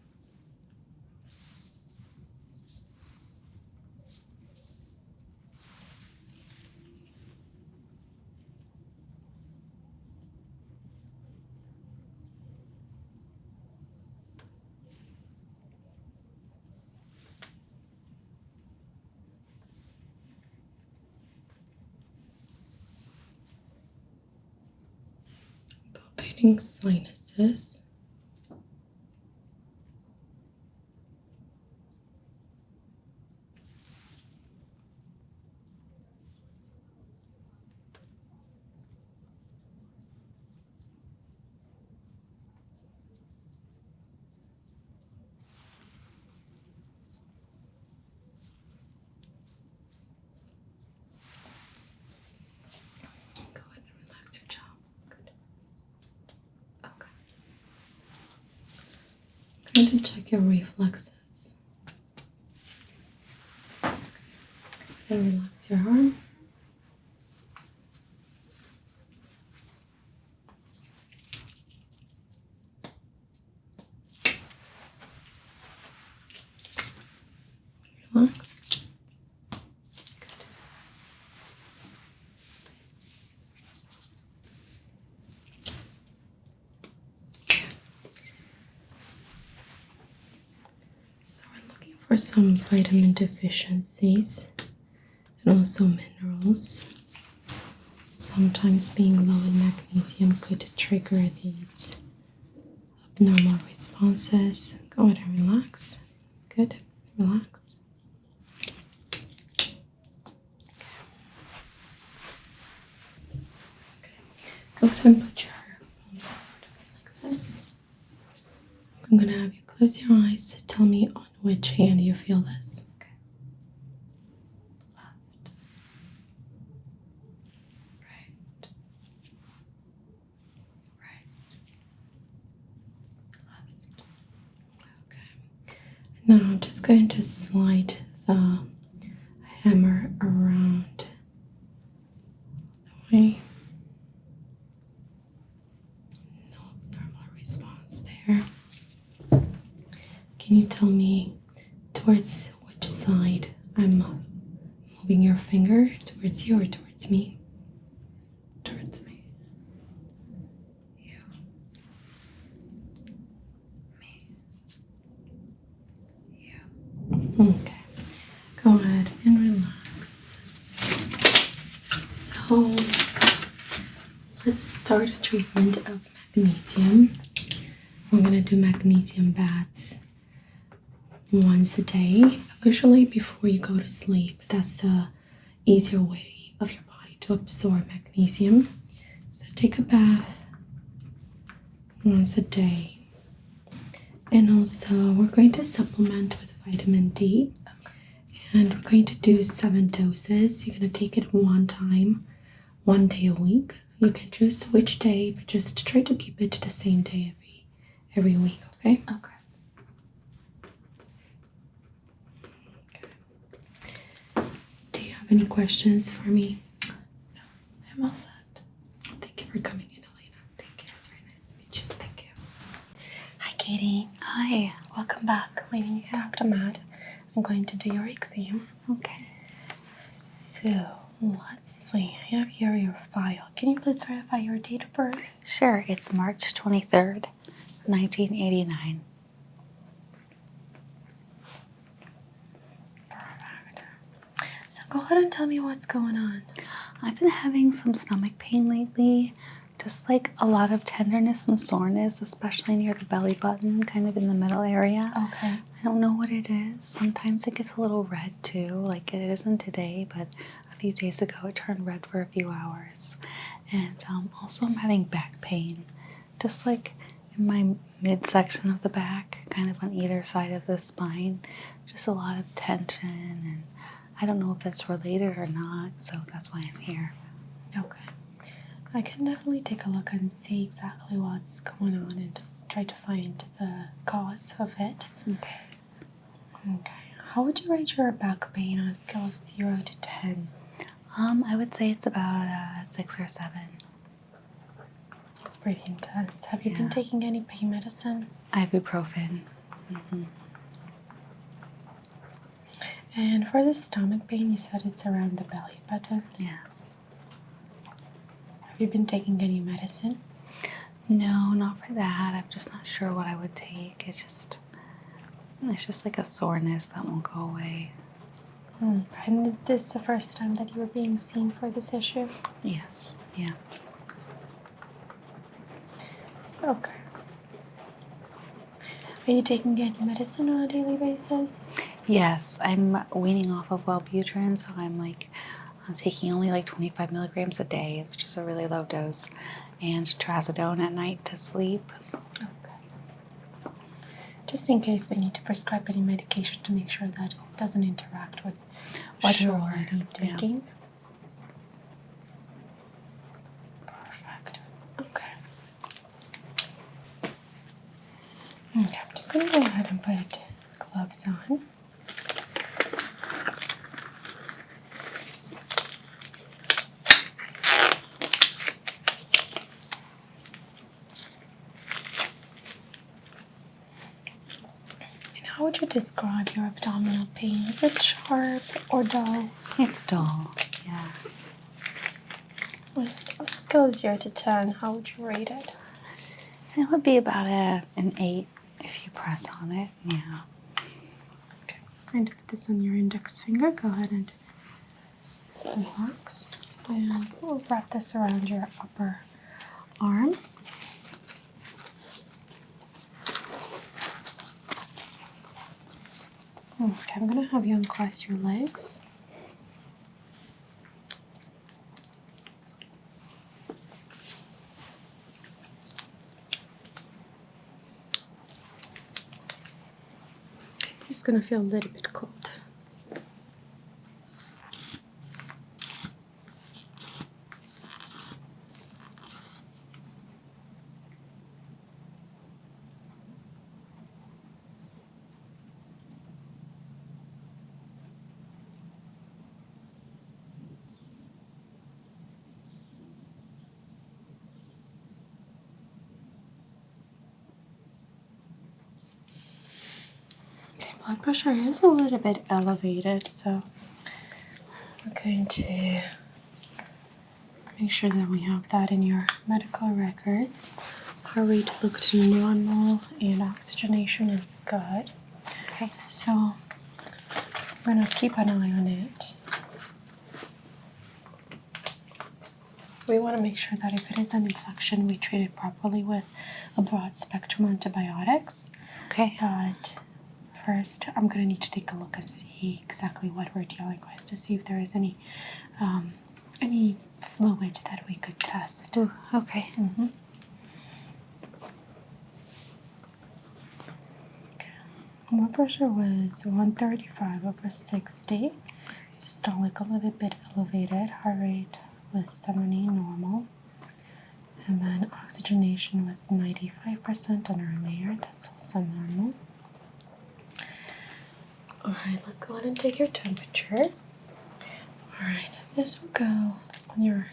Palpating sinuses. Go ahead and relax your jaw. Good. Okay. I'm going to check your reflexes. And relax your arm. Relax. Good. So we're looking for some vitamin deficiencies and also minerals. Sometimes being low in magnesium could trigger these abnormal responses. Go ahead and relax. Good. Relax. Go ahead and put your palms like this. I'm gonna have you close your eyes. Tell me on which hand you feel this. Okay. Left. Right. Right. Left. Okay. Now I'm just going to slide the hammer around the way. No abnormal response there. Can you tell me towards which side I'm moving your finger? Towards you or towards me? Towards me. You. Me. You. Okay. Go ahead and relax. So let's start a treatment of magnesium. We're gonna do magnesium baths once a day, usually before you go to sleep. That's the easier way of your body to absorb magnesium. So take a bath once a day. And also we're going to supplement with vitamin D. And we're going to do 7 doses. You're going to take it one time, 1 day a week. You can choose which day, but just try to keep it the same day every week, okay? Okay. Do you have any questions for me? No, I'm all set. Thank you for coming in, Elena. Thank you. It's very nice to meet you. Thank you. Hi, Katie. Hi. Welcome back. My name is Dr. Matt. I'm going to do your exam. Okay. So, let's see. I have here your file. Can you please verify your date of birth? Sure, it's March 23rd, 1989. Perfect. So go ahead and tell me what's going on. I've been having some stomach pain lately, just like a lot of tenderness and soreness, especially near the belly button, kind of in the middle area. Okay. I don't know what it is. Sometimes it gets a little red too, like it isn't today, but a few days ago it turned red for a few hours. And also I'm having back pain, just like in my midsection of the back, kind of on either side of the spine. Just a lot of tension, and I don't know if that's related or not, so that's why I'm here. Okay. I can definitely take a look and see exactly what's going on and try to find the cause of it. Okay. Okay. How would you rate your back pain on a scale of 0 to 10? I would say it's about 6 or 7. It's pretty intense. Have you been Yeah. taking any pain medicine? Ibuprofen. And for the stomach pain, you said it's around the belly button. Yes. Have you been taking any medicine? No, not for that. I'm just not sure what I would take. It's just like a soreness that won't go away. And is this the first time that you were being seen for this issue? Yes. Yeah. Okay. Are you taking any medicine on a daily basis? Yes, I'm weaning off of Wellbutrin, so I'm taking only like 25 milligrams a day, which is a really low dose, and trazodone at night to sleep. Okay. Just in case we need to prescribe any medication to make sure that it doesn't interact with what you're already taking. Perfect. Okay. Okay, I'm just going to go ahead and put gloves on. How would you describe your abdominal pain? Is it sharp or dull? It's dull, yeah. On a scale of 0 to 10, how would you rate it? It would be about an 8 if you press on it, yeah. Okay, I'm going to put this on your index finger. Go ahead and relax. And we'll wrap this around your upper arm. Okay, I'm going to have you uncross your legs. Okay, this is going to feel a little bit cold. Blood pressure is a little bit elevated, so we're going to make sure that we have that in your medical records. Heart rate looked normal and oxygenation is good. Okay. So we're going to keep an eye on it. We want to make sure that if it is an infection, we treat it properly with a broad spectrum antibiotics. Okay. But first, I'm going to need to take a look and see exactly what we're dealing with to see if there is any fluid that we could test. Ooh, okay. Mm-hmm. Okay. Blood pressure was 135/60. Systolic a little bit elevated. Heart rate was 70 normal. And then oxygenation was 95% on our layer. That's also normal. Alright, let's go ahead and take your temperature. Alright, this will go on your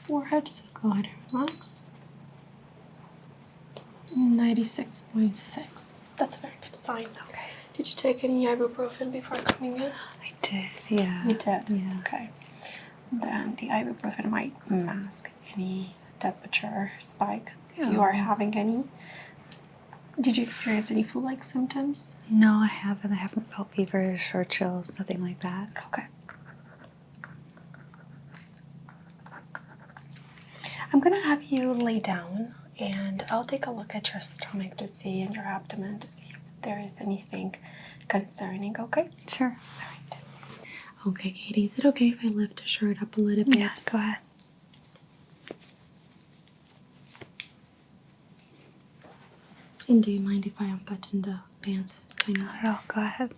forehead, so go ahead and relax. 96.6. That's a very good sign. Okay. Did you take any ibuprofen before coming in? I did, yeah. You did? Yeah. Okay. Then the ibuprofen might mask any temperature spike if you are having any. Did you experience any flu-like symptoms? No, I haven't. I haven't felt feverish or chills, nothing like that. Okay. I'm going to have you lay down and I'll take a look at your stomach to see and your abdomen to see if there is anything concerning, okay? Sure. All right. Okay, Katie, is it okay if I lift the shirt up a little bit? Yeah, go ahead. And do you mind if I unbutton the pants? Tiny? Not at all. Go ahead.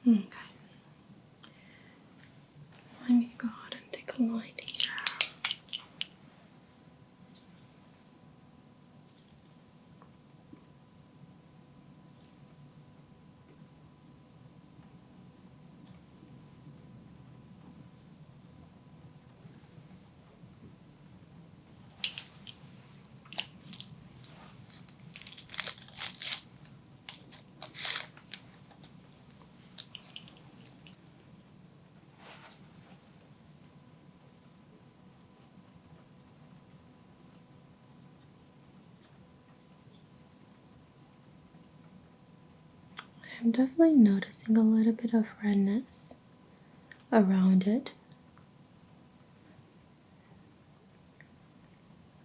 Okay. Let me go ahead and take a line here. I'm definitely noticing a little bit of redness around it.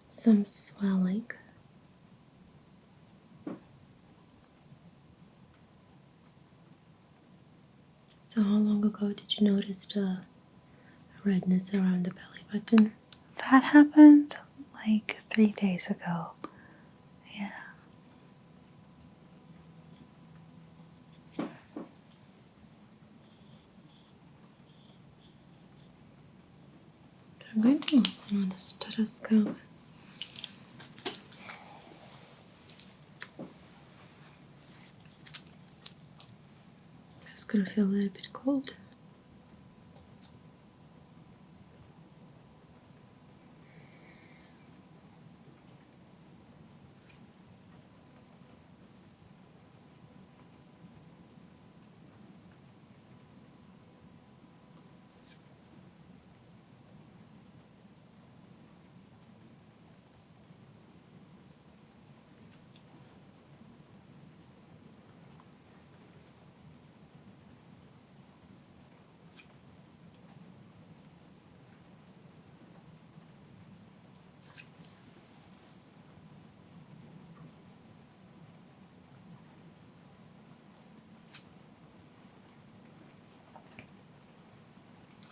Some swelling. So how long ago did you notice the redness around the belly button? That happened like 3 days ago. Yeah. I'm going to listen with the stethoscope. This is going to feel a little bit cold.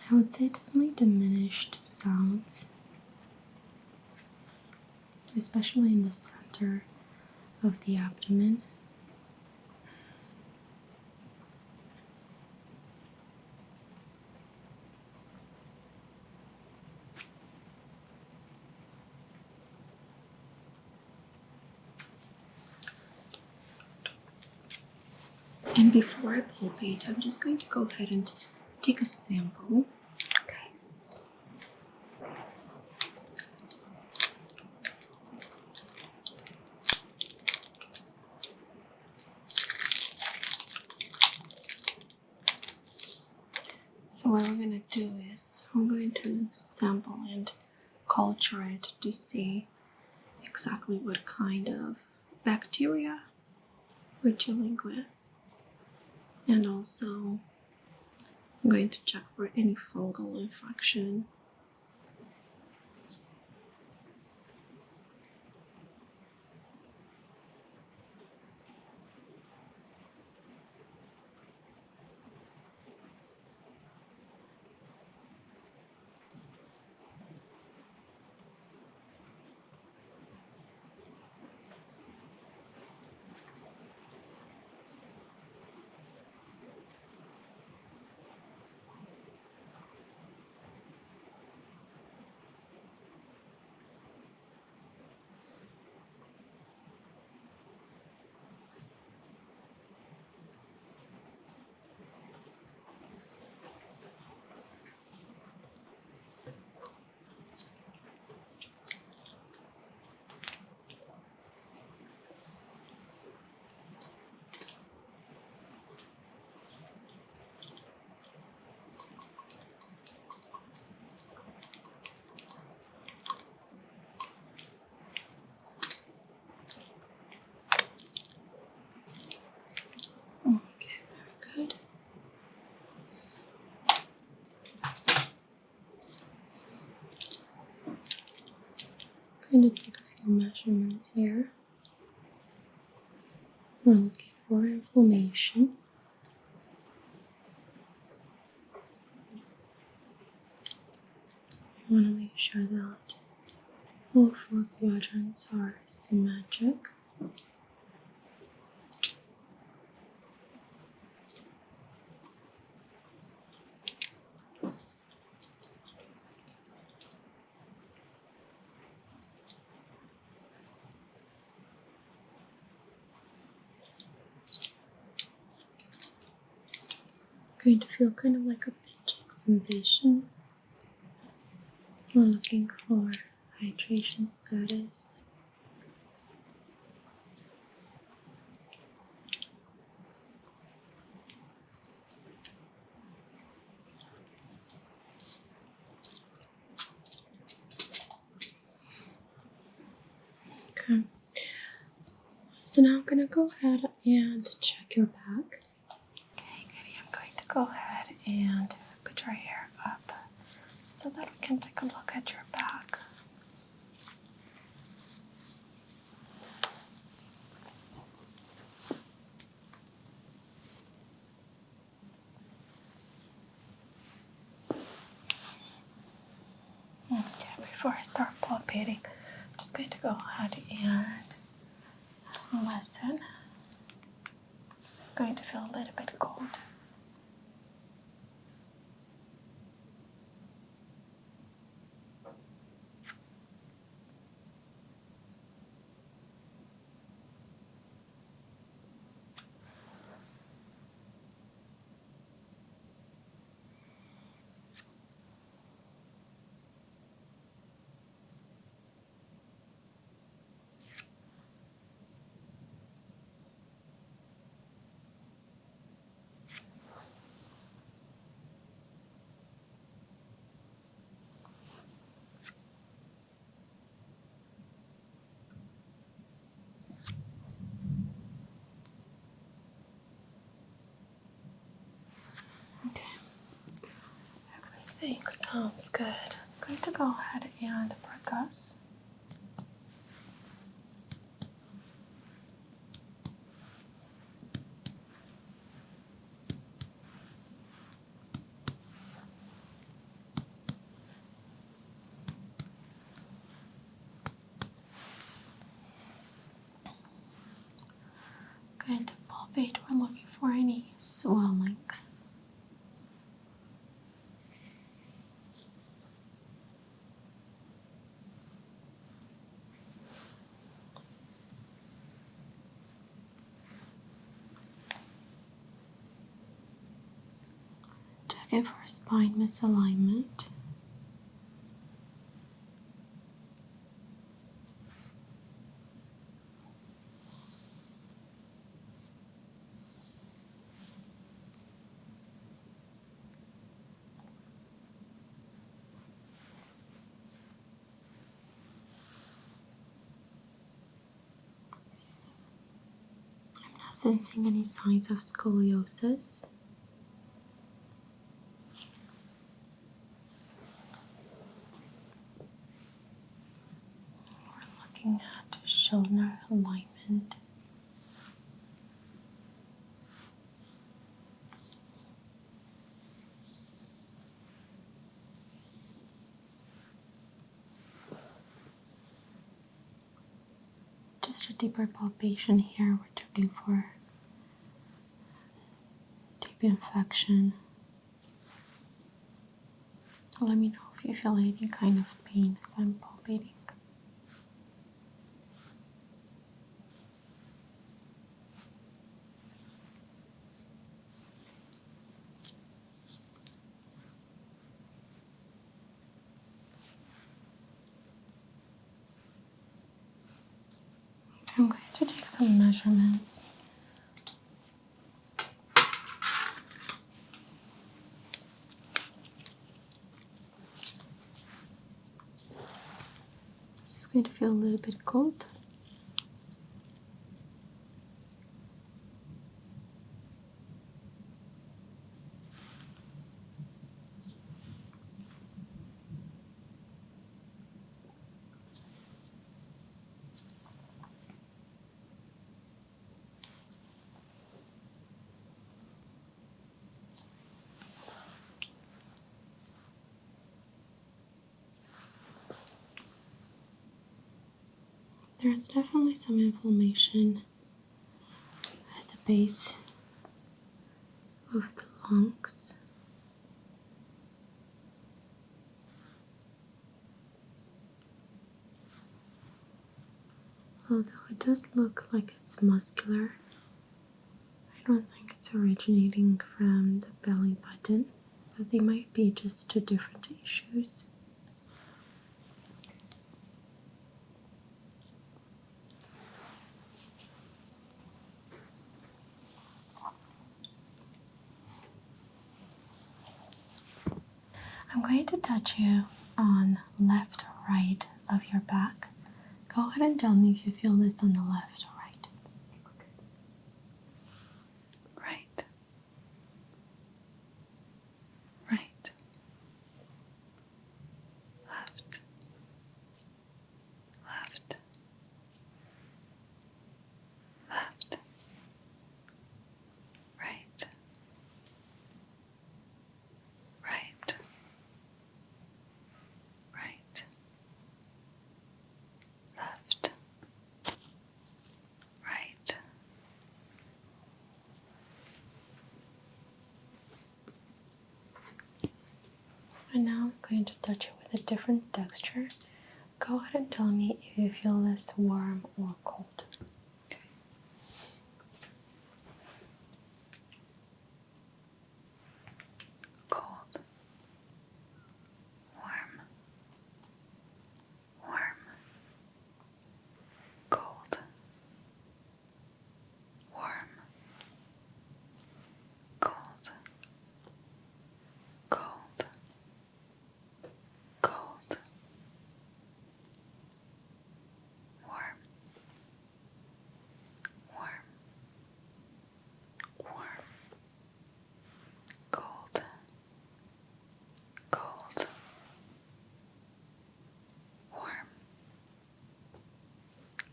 I would say definitely diminished sounds, especially in the center of the abdomen. And before I palpate, I'm just going to go ahead and take a sample. Okay. So what we're going to do is I'm going to sample and culture it to see exactly what kind of bacteria we're dealing with. And also I'm going to check for any fungal infection. Okay, very good. I'm going to take a few measurements here. We're looking for inflammation. want to make sure that all four quadrants are symmetric. Going to feel kind of like a pinching sensation. We're looking for hydration status. Okay. So now I'm going to go ahead and check your back. Okay, Kitty, I'm going to go ahead and put your hair up so that we can take a look at your back. Okay, before I start palpating, I'm just going to go ahead and listen. This is going to feel a little bit cold. Okay, everything sounds good. I'm going to go ahead and percuss. Going to palpate. We're looking for any swelling. Checking for spine misalignment. I'm not sensing any signs of scoliosis. We're looking at shoulder alignment. Just a deeper palpation here. We're checking for deep infection. Let me know if you feel any kind of pain as I'm palpating. I'm going to take some measurements. This is going to feel a little bit cold. There's definitely some inflammation at the base of the lungs. Although it does look like it's muscular, I don't think it's originating from the belly button. So they might be just two different issues. I'm going to touch you on left or right of your back. Go ahead and tell me if you feel this on the left or right. Right. Right. Left. Left. Left. Right. Right. Right. Left. Right. And now I'm going to touch you with a different texture. Go ahead and tell me if you feel this warm or cold. Cold. Warm. Warm. Cold. Warm. Cold. Cold. Cold. Warm. Warm. Warm. Cold. Cold. Warm.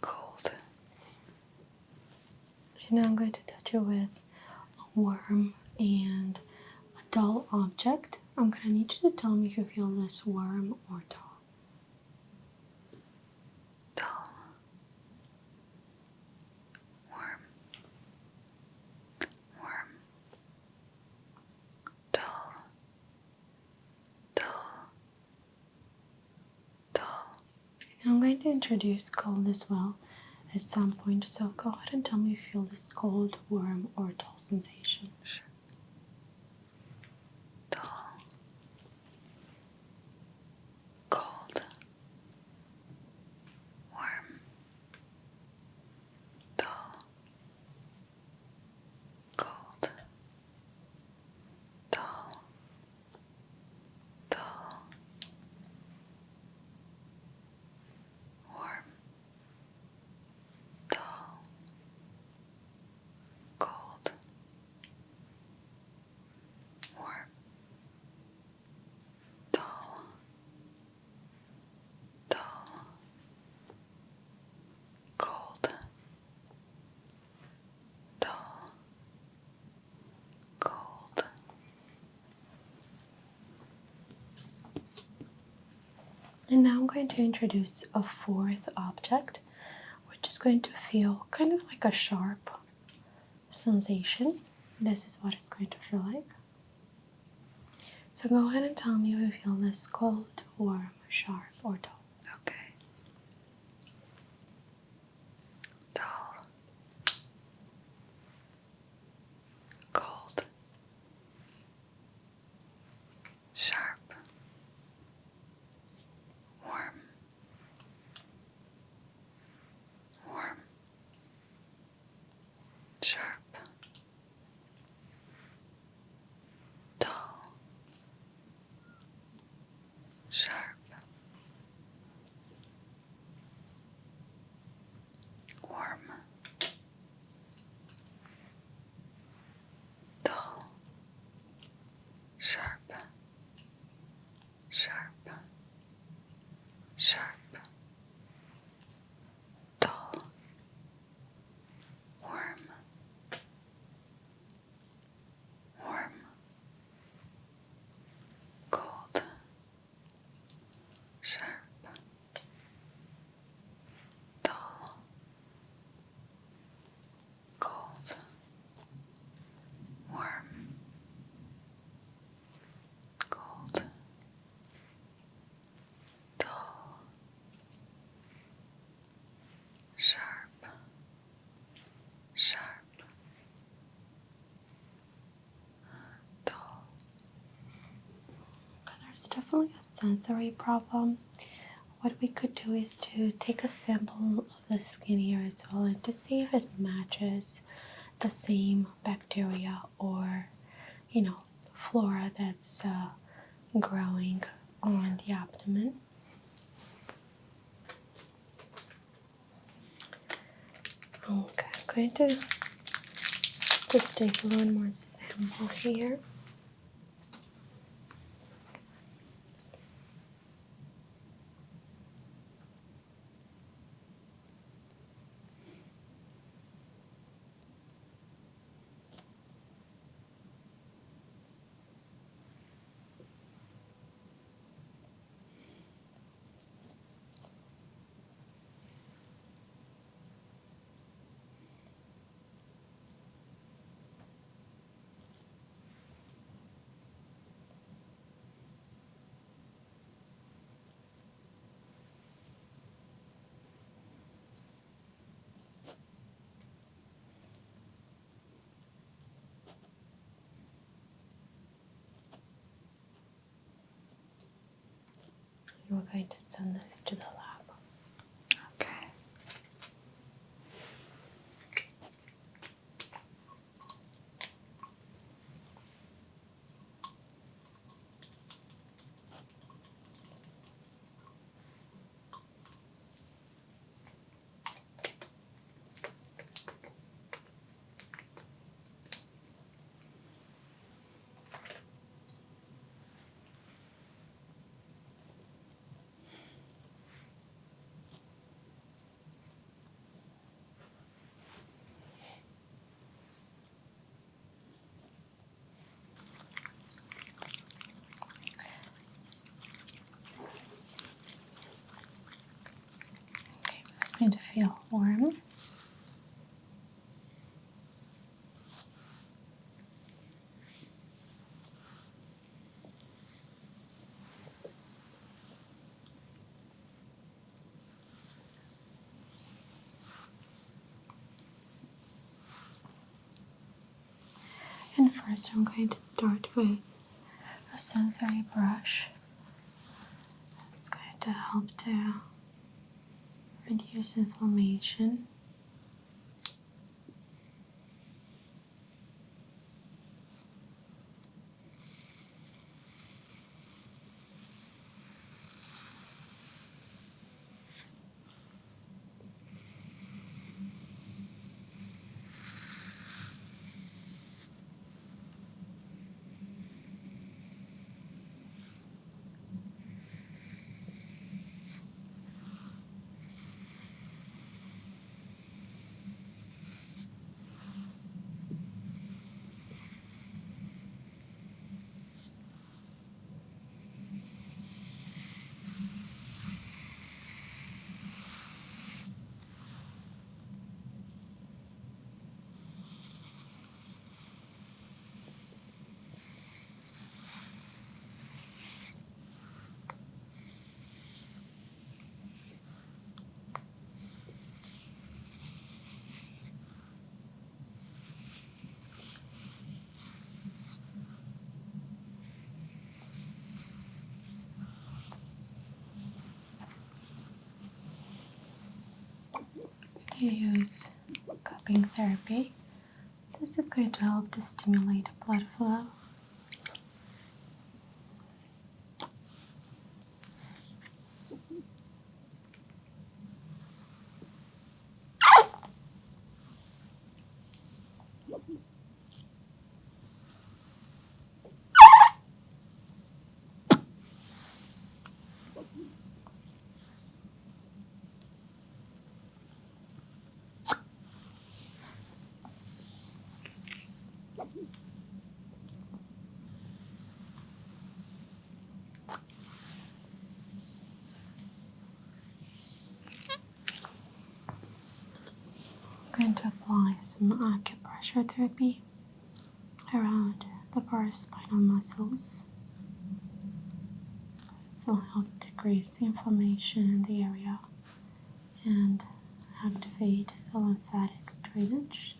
Cold. And now I'm going to touch you with a warm and a dull object. I'm going to need you to tell me if you feel this warm or dull. Dull. Warm. Warm. Dull. Dull. Dull. And I'm going to introduce cold as well at some point. So go ahead and tell me if you feel this cold, warm, or dull sensation. Sure. Dull. Cold. Warm. Dull. Cold. Dull. Dull. Warm. Dull. Cold. Warm. Dull. Dull. Cold. Dull. Cold. And now I'm going to introduce a fourth object, which is going to feel kind of like a sharp sensation. This is what it's going to feel like. So go ahead and tell me if you feel this cold, warm, sharp, or dull. Okay. Dull. Cold. Sharp. Warm. Warm. Sharp. Dull. Sharp. it's definitely a sensory problem. What we could do is to take a sample of the skin here as well and to see if it matches the same bacteria or, flora that's growing on the abdomen. Okay, I'm going to just take one more sample here. We're going to send this to the lab. Okay. Okay, it's going to feel warm. And first I'm going to start with a sensory brush. It's going to help to reduce inflammation. To use cupping therapy. This is going to help to stimulate blood flow. I'm going to apply some acupressure therapy around the paraspinal muscles. This will help decrease inflammation in the area and activate the lymphatic drainage.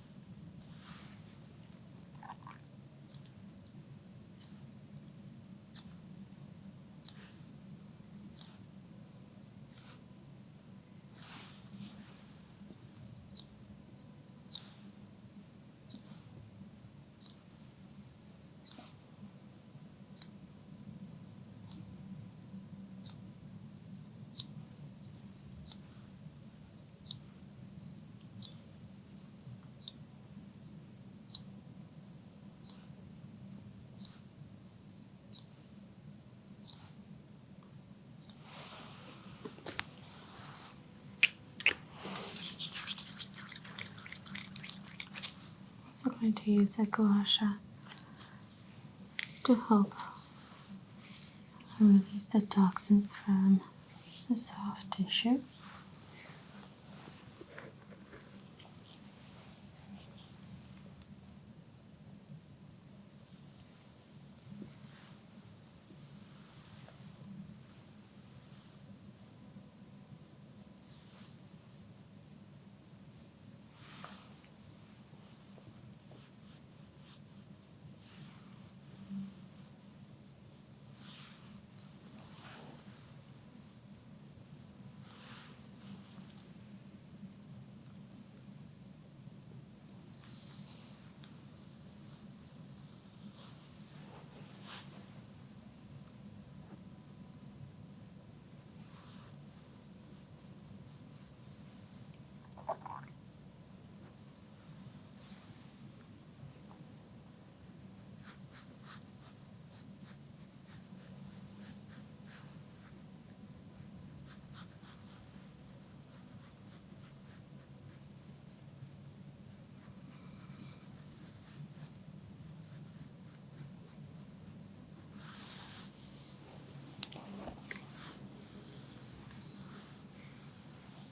also going to use a gua sha to help release the toxins from the soft tissue.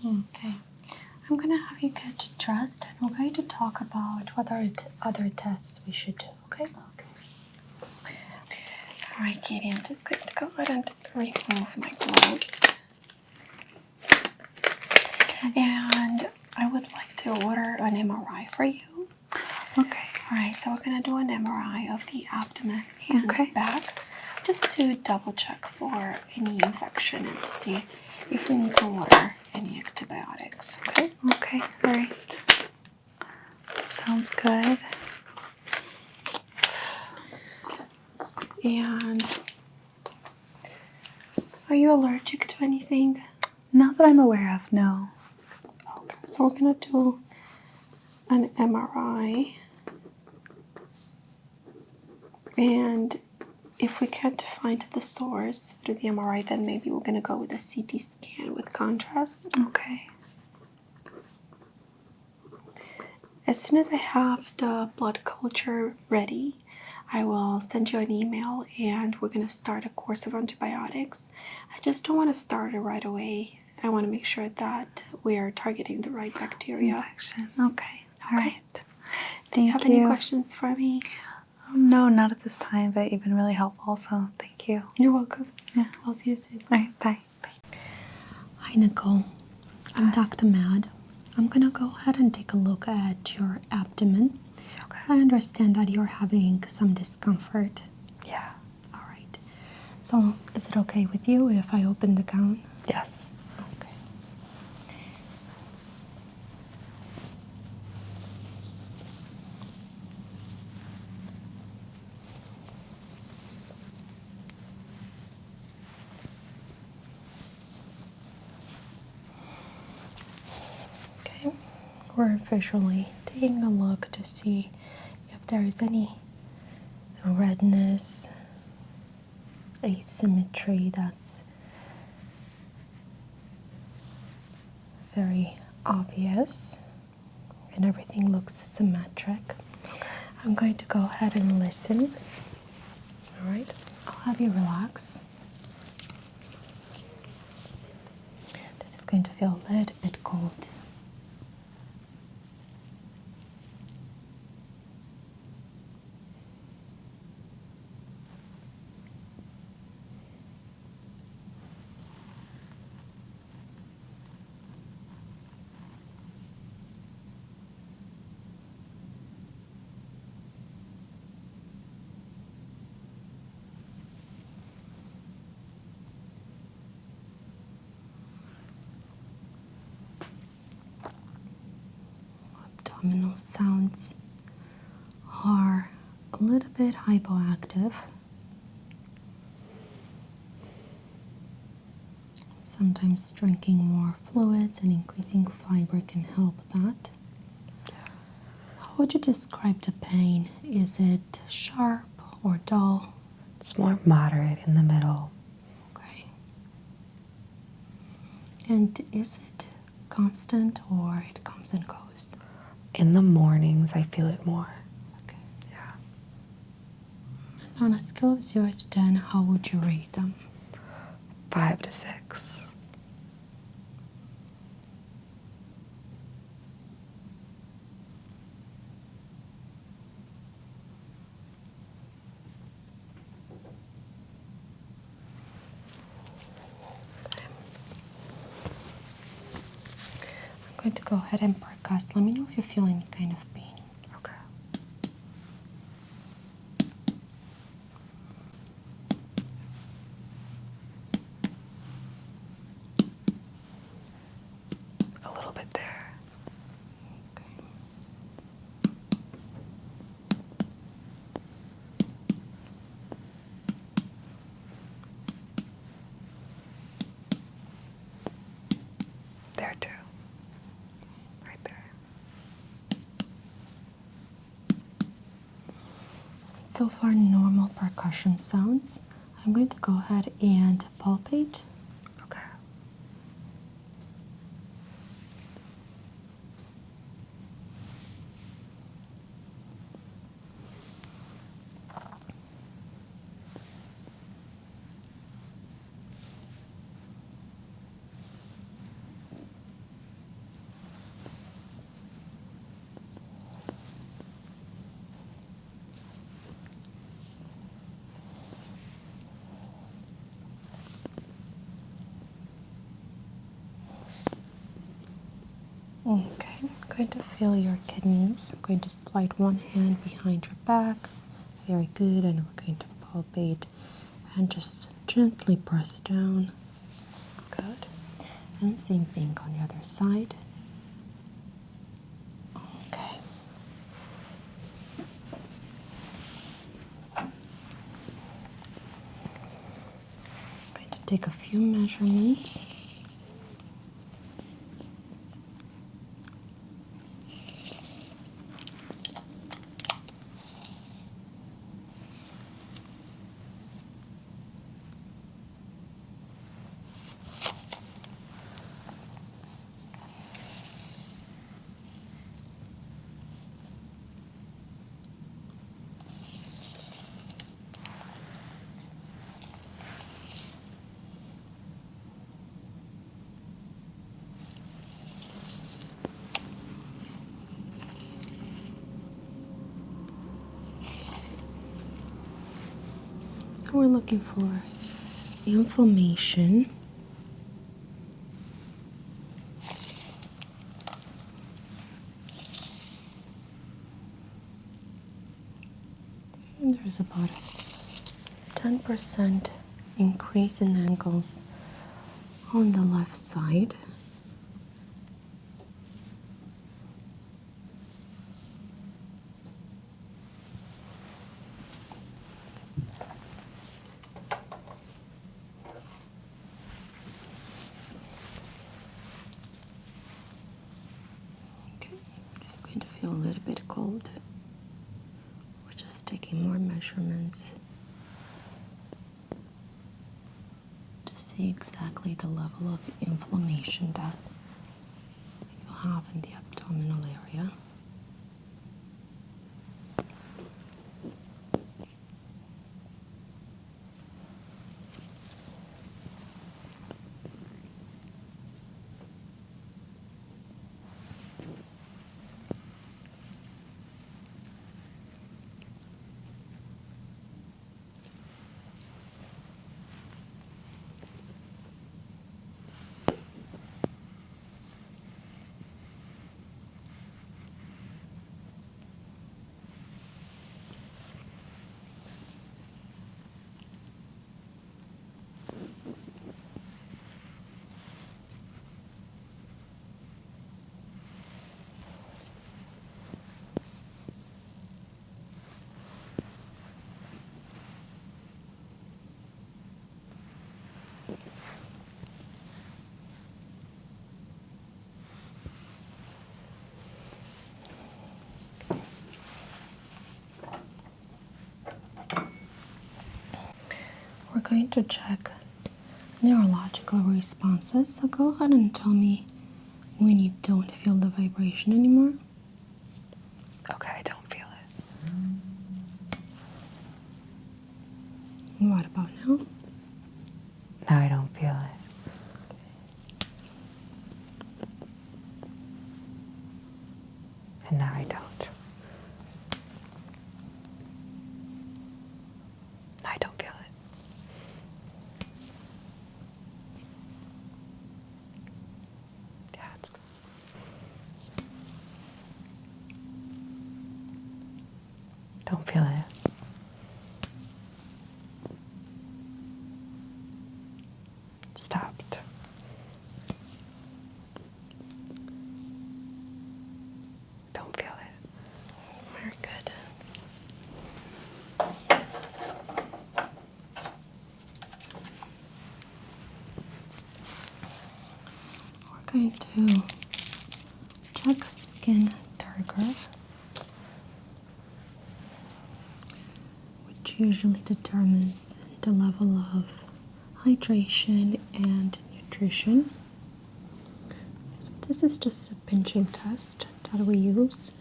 Okay, I'm gonna have you get dressed and we're going to talk about what other tests we should do, okay? Okay. Alright, Katie, I'm just going to go ahead and remove my gloves. And I would like to order an MRI for you. Okay. Alright, so we're gonna do an MRI of the abdomen and back just to double check for any infection and to see if we need to order any antibiotics, okay? Okay, all right. Sounds good. And are you allergic to anything? Not that I'm aware of, no. Okay, so we're gonna do an MRI. And if we can't find the source through the MRI, then maybe we're gonna go with a CT scan with contrast. Okay. As soon as I have the blood culture ready, I will send you an email and we're going to start a course of antibiotics. I just don't want to start it right away. I want to make sure that we are targeting the right bacteria. Infection. Okay. All right. Do you have any questions for me? No, not at this time, but you've been really helpful, so thank you. You're welcome. Yeah. I'll see you soon. All right, bye. Hi, Nicole. I'm Dr. Mad. I'm going to go ahead and take a look at your abdomen. Okay. So I understand that you're having some discomfort. Yeah. All right. So is it okay with you if I open the gown? Yes. Okay. Okay. We're visually taking a look to see if there is any redness, asymmetry that's very obvious, and everything looks symmetric. Okay. I'm going to go ahead and listen. All right, I'll have you relax. This is going to feel a little bit cold. Abdominal sounds are a little bit hypoactive. Sometimes drinking more fluids and increasing fiber can help that. How would you describe the pain? Is it sharp or dull? It's more moderate in the middle. Okay. And is it constant or it comes and goes? In the mornings, I feel it more. Okay. Yeah. And on a scale of 0 to 10, how would you rate them? 5 to 6. I'm going to go ahead and percuss. Let me know if you feel any kind of pain. Okay. A little bit there. Okay. There too. Right there. So far, normal percussion sounds. I'm going to go ahead and palpate. Okay. Okay, I'm going to feel your kidneys. I'm going to slide one hand behind your back. Very good, and we're going to palpate and just gently press down. Good. And same thing on the other side. Okay. I'm going to take a few measurements. So we're looking for inflammation. And there's about a 10% increase in angles on the left side. Okay, this is going to feel a little bit cold. We're just taking more measurements to see exactly the level of inflammation that you have in the abdominal area. We're going to check neurological responses. So go ahead and tell me when you don't feel the vibration anymore. And now I don't. I don't feel it. Yeah, it's good. Don't feel it. Stopped. Don't feel it. Very good. We're going to check skin turgor, which usually determines the level of hydration and nutrition. So this is just a pinching test that we use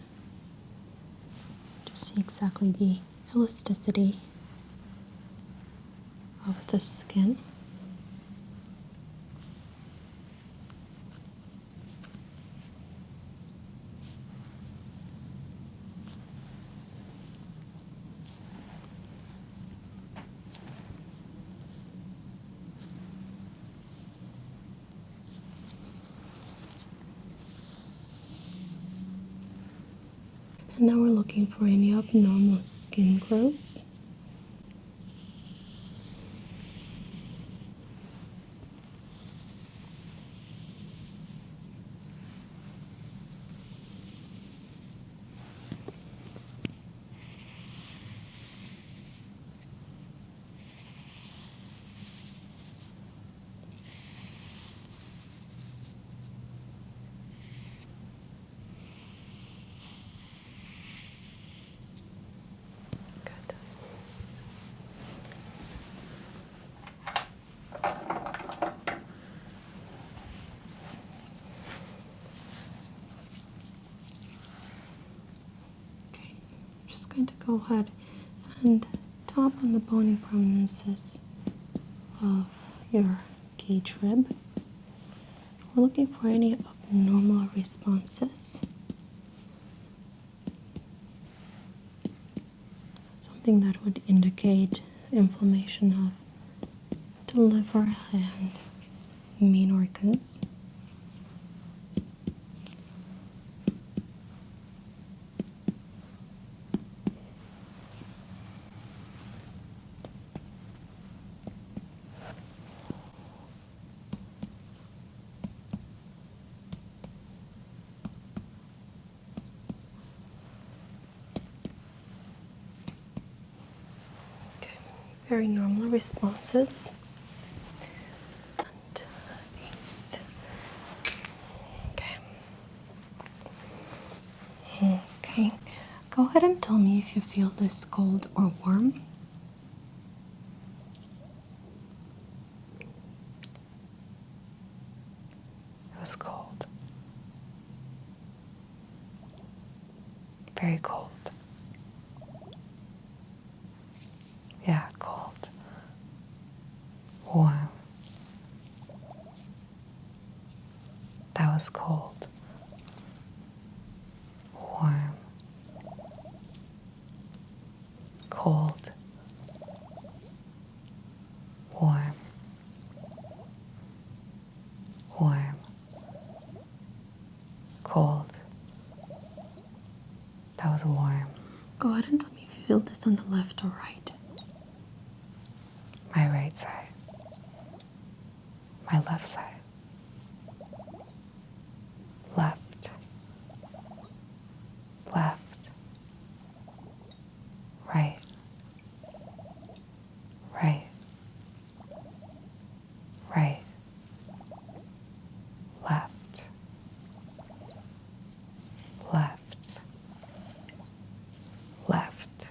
to see exactly the elasticity of the skin. And now we're looking for any abnormal skin growths. Good. Okay, I'm just going to go ahead and tap on the bony prominences of your cage rib. We're looking for any abnormal responses. Something that would indicate inflammation of the liver and main organs. Very normal responses. And these. Okay. Okay. Go ahead and tell me if you feel this cold or warm. It was cold. Very cold. Yeah, cold. Warm. That was cold. Warm. Cold. Warm. Warm. Cold. That was warm. Go ahead and tell me if you feel this on the left or right. My right side. My left side. Left. Left. Right. Right. Right. Left. Left. Left.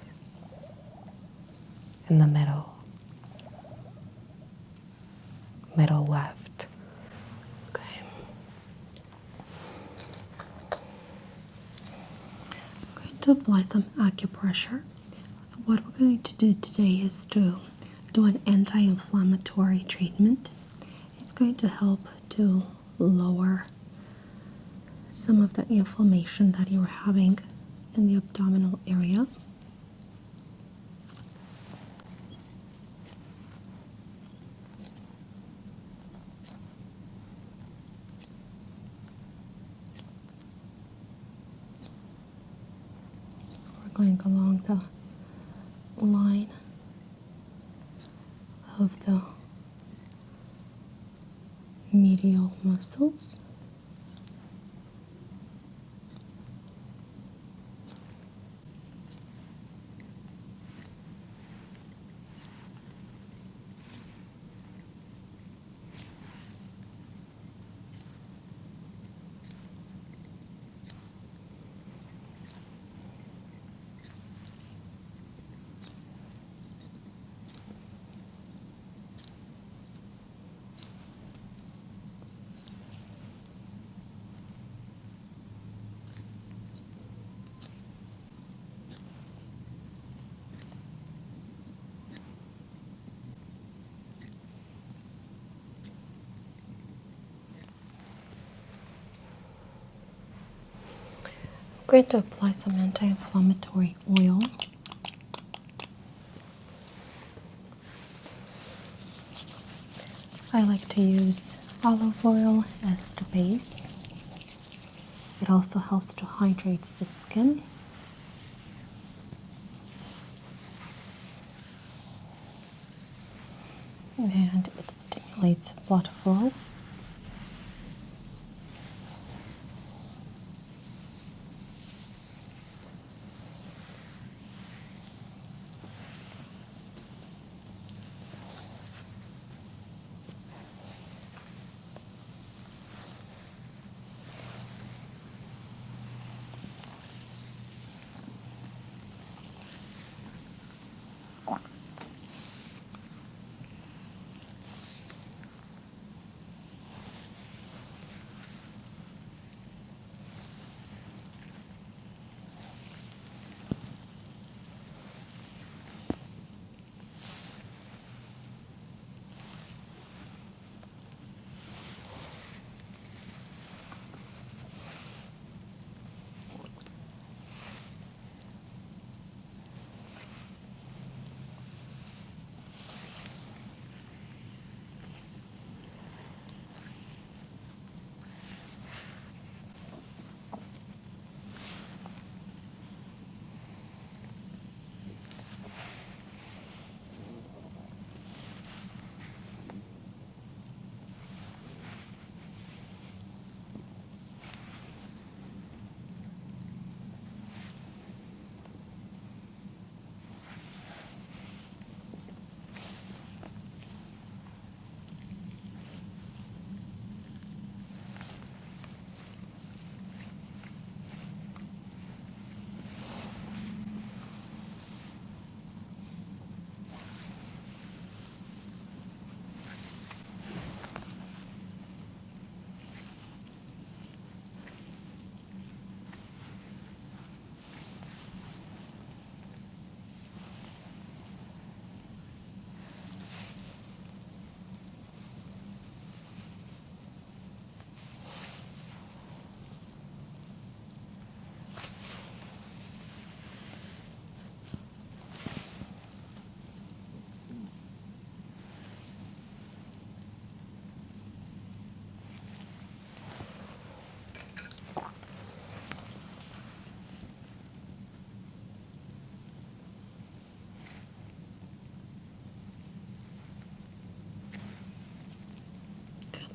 In the middle. Middle left. Okay. I'm going to apply some acupressure. What we're going to do today is to do an anti-inflammatory treatment. It's going to help to lower some of the inflammation that you're having in the abdominal area. We're going along the line of the medial muscles. I'm going to apply some anti-inflammatory oil. I like to use olive oil as the base. It also helps to hydrate the skin. And it stimulates blood flow.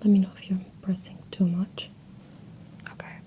Let me know if you're pressing too much. Okay.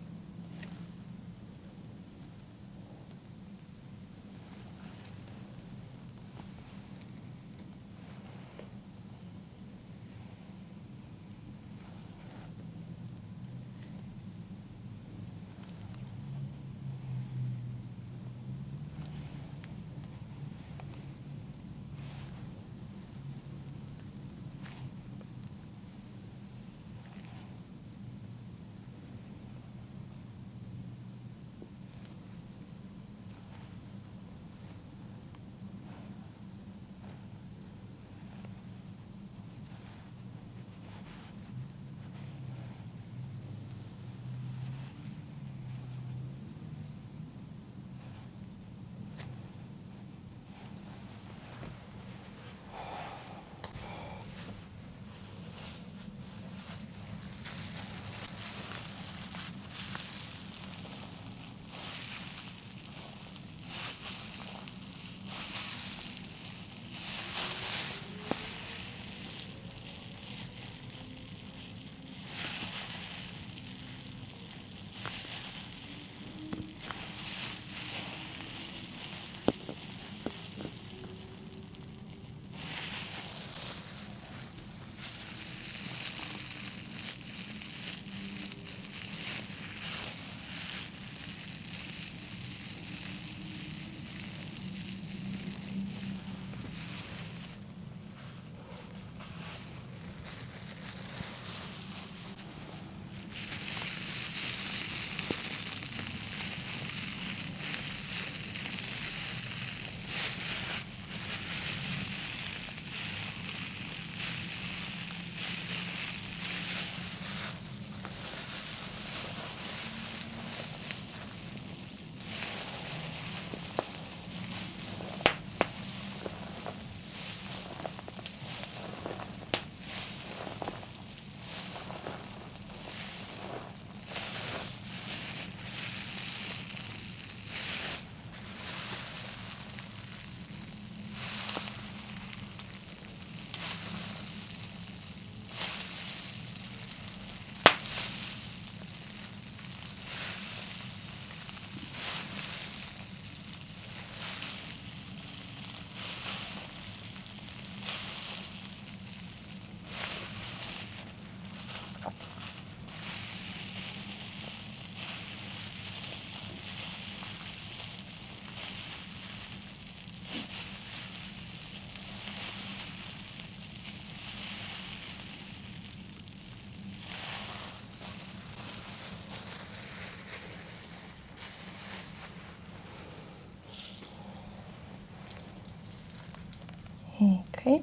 Okay,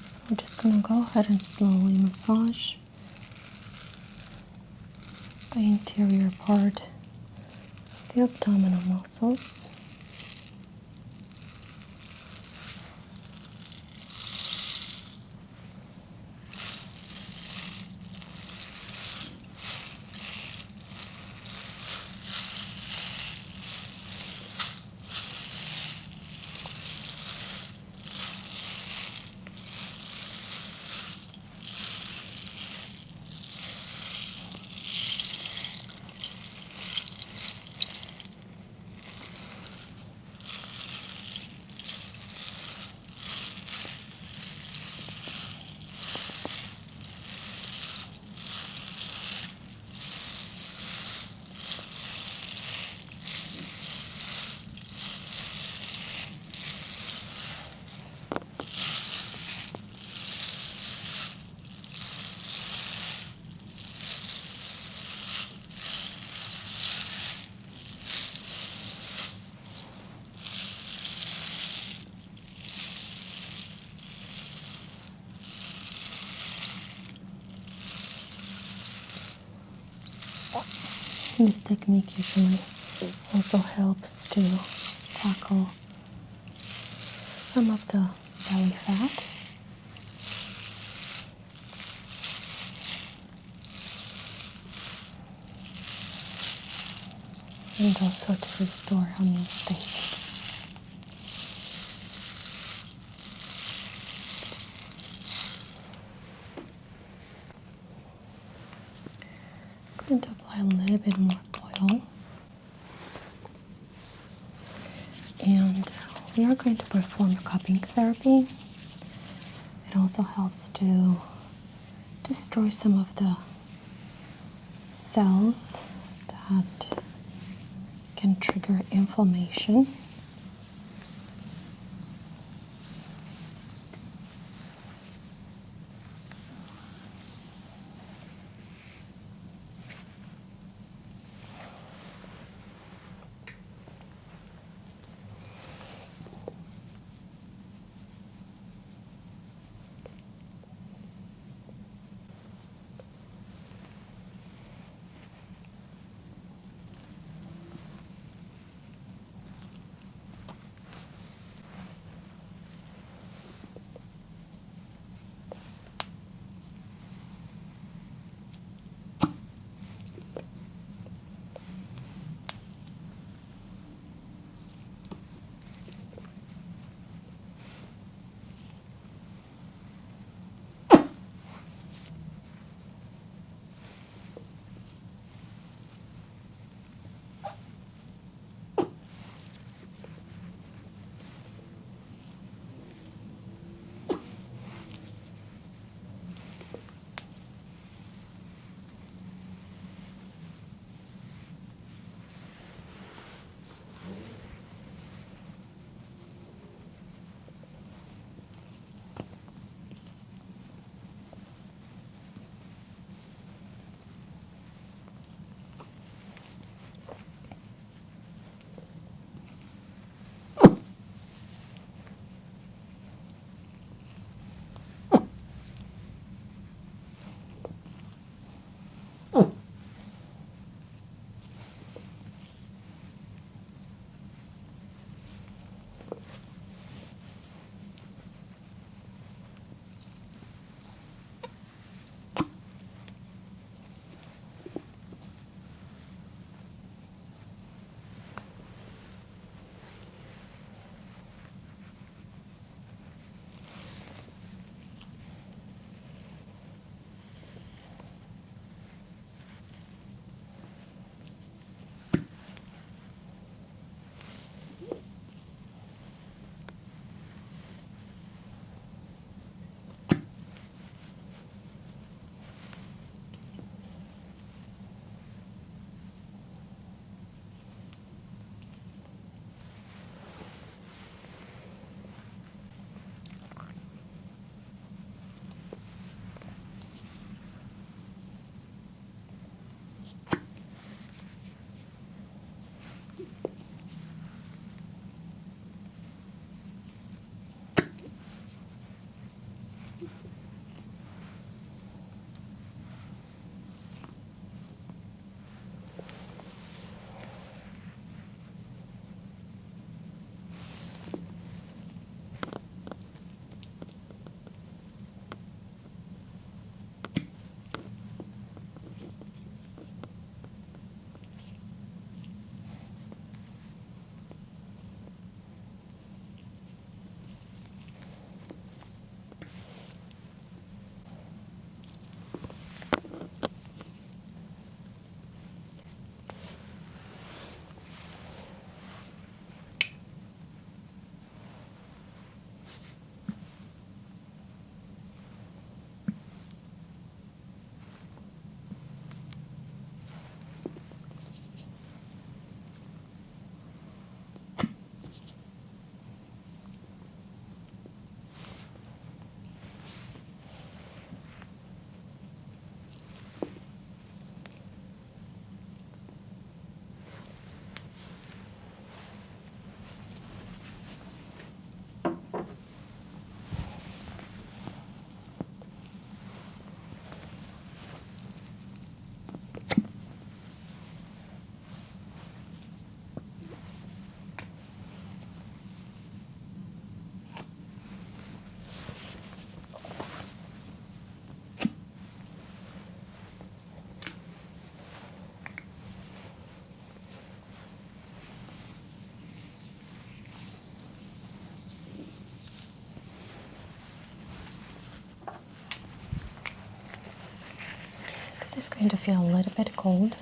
so we're just gonna go ahead and slowly massage the interior part of the abdominal muscles. This technique usually also helps to tackle some of the belly fat. And also to restore homeostasis. I'm going to apply a little bit more oil. And we are going to perform cupping therapy. It also helps to destroy some of the cells that can trigger inflammation. is going to feel a little bit cold.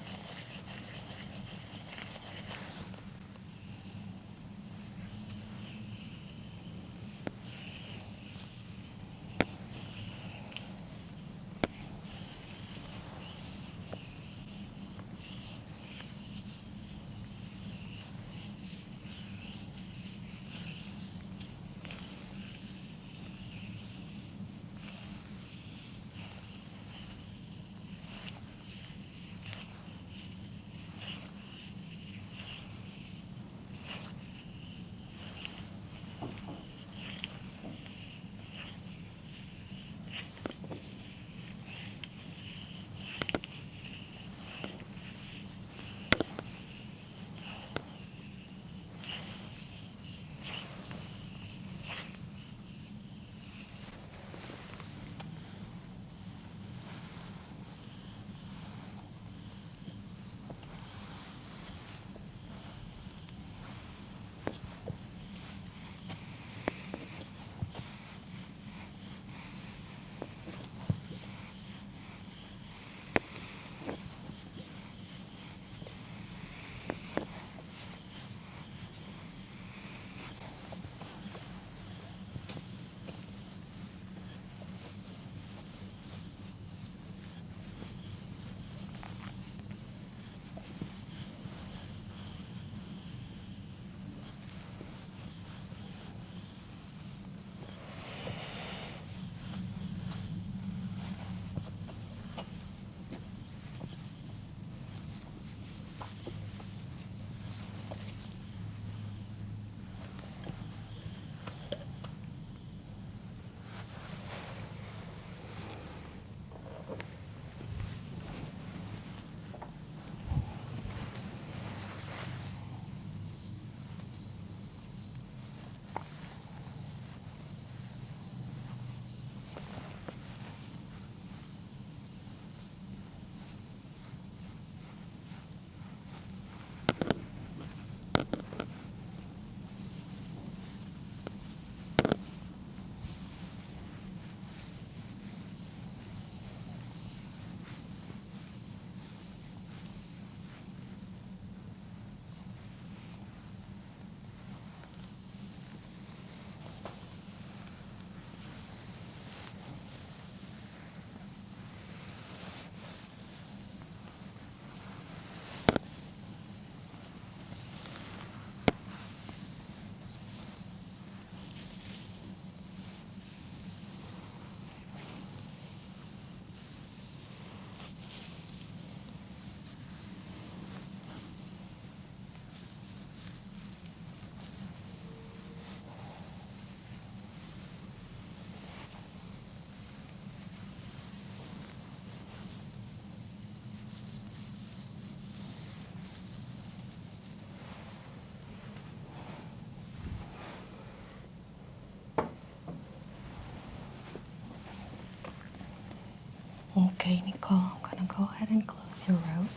Okay, Nicole, I'm gonna go ahead and close your robe.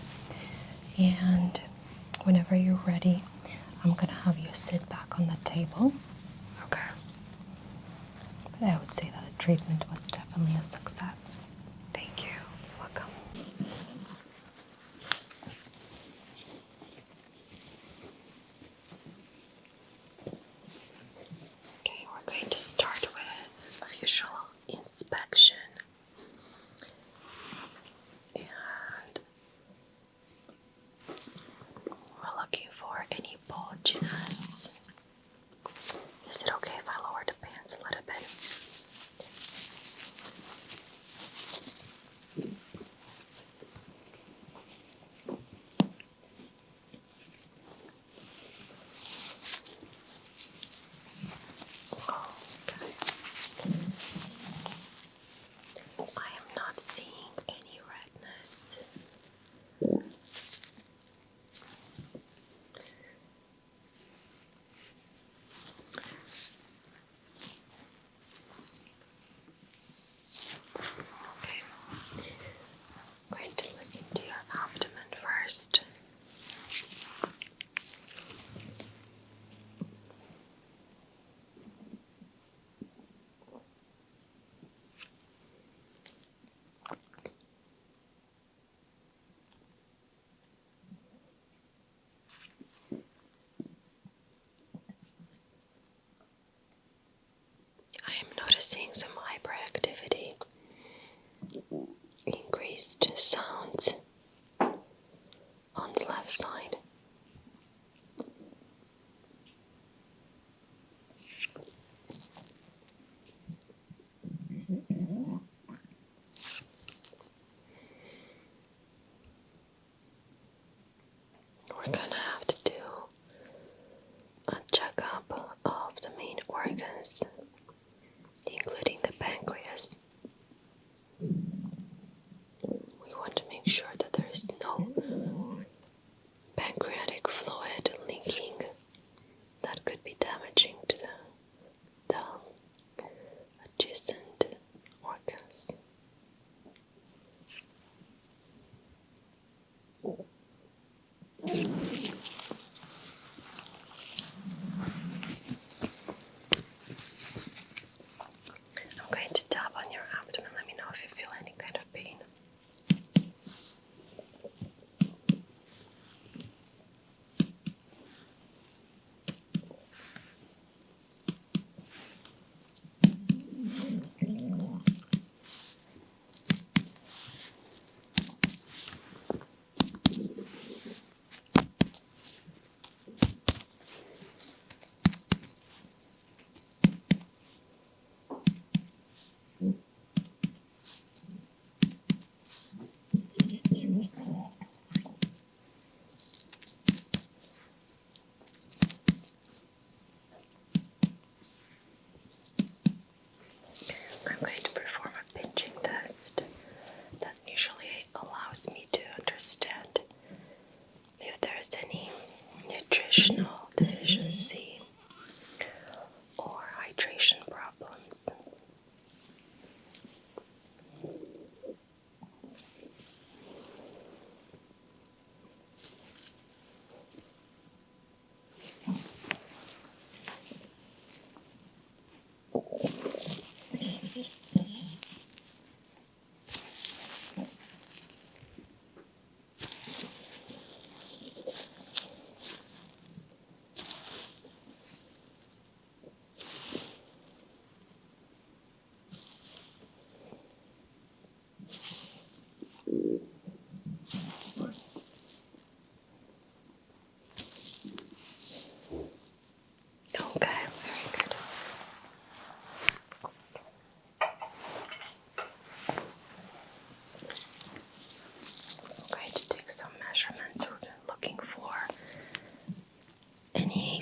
And whenever you're ready, I'm gonna have you sit back on the table. Okay. But I would say that the treatment was definitely a success. Thank you. Welcome. Okay, we're going to start with a visual inspection. And we're looking for any bulginess. Is it okay if I lower the pants a little bit? Okay. I am not seeing any redness.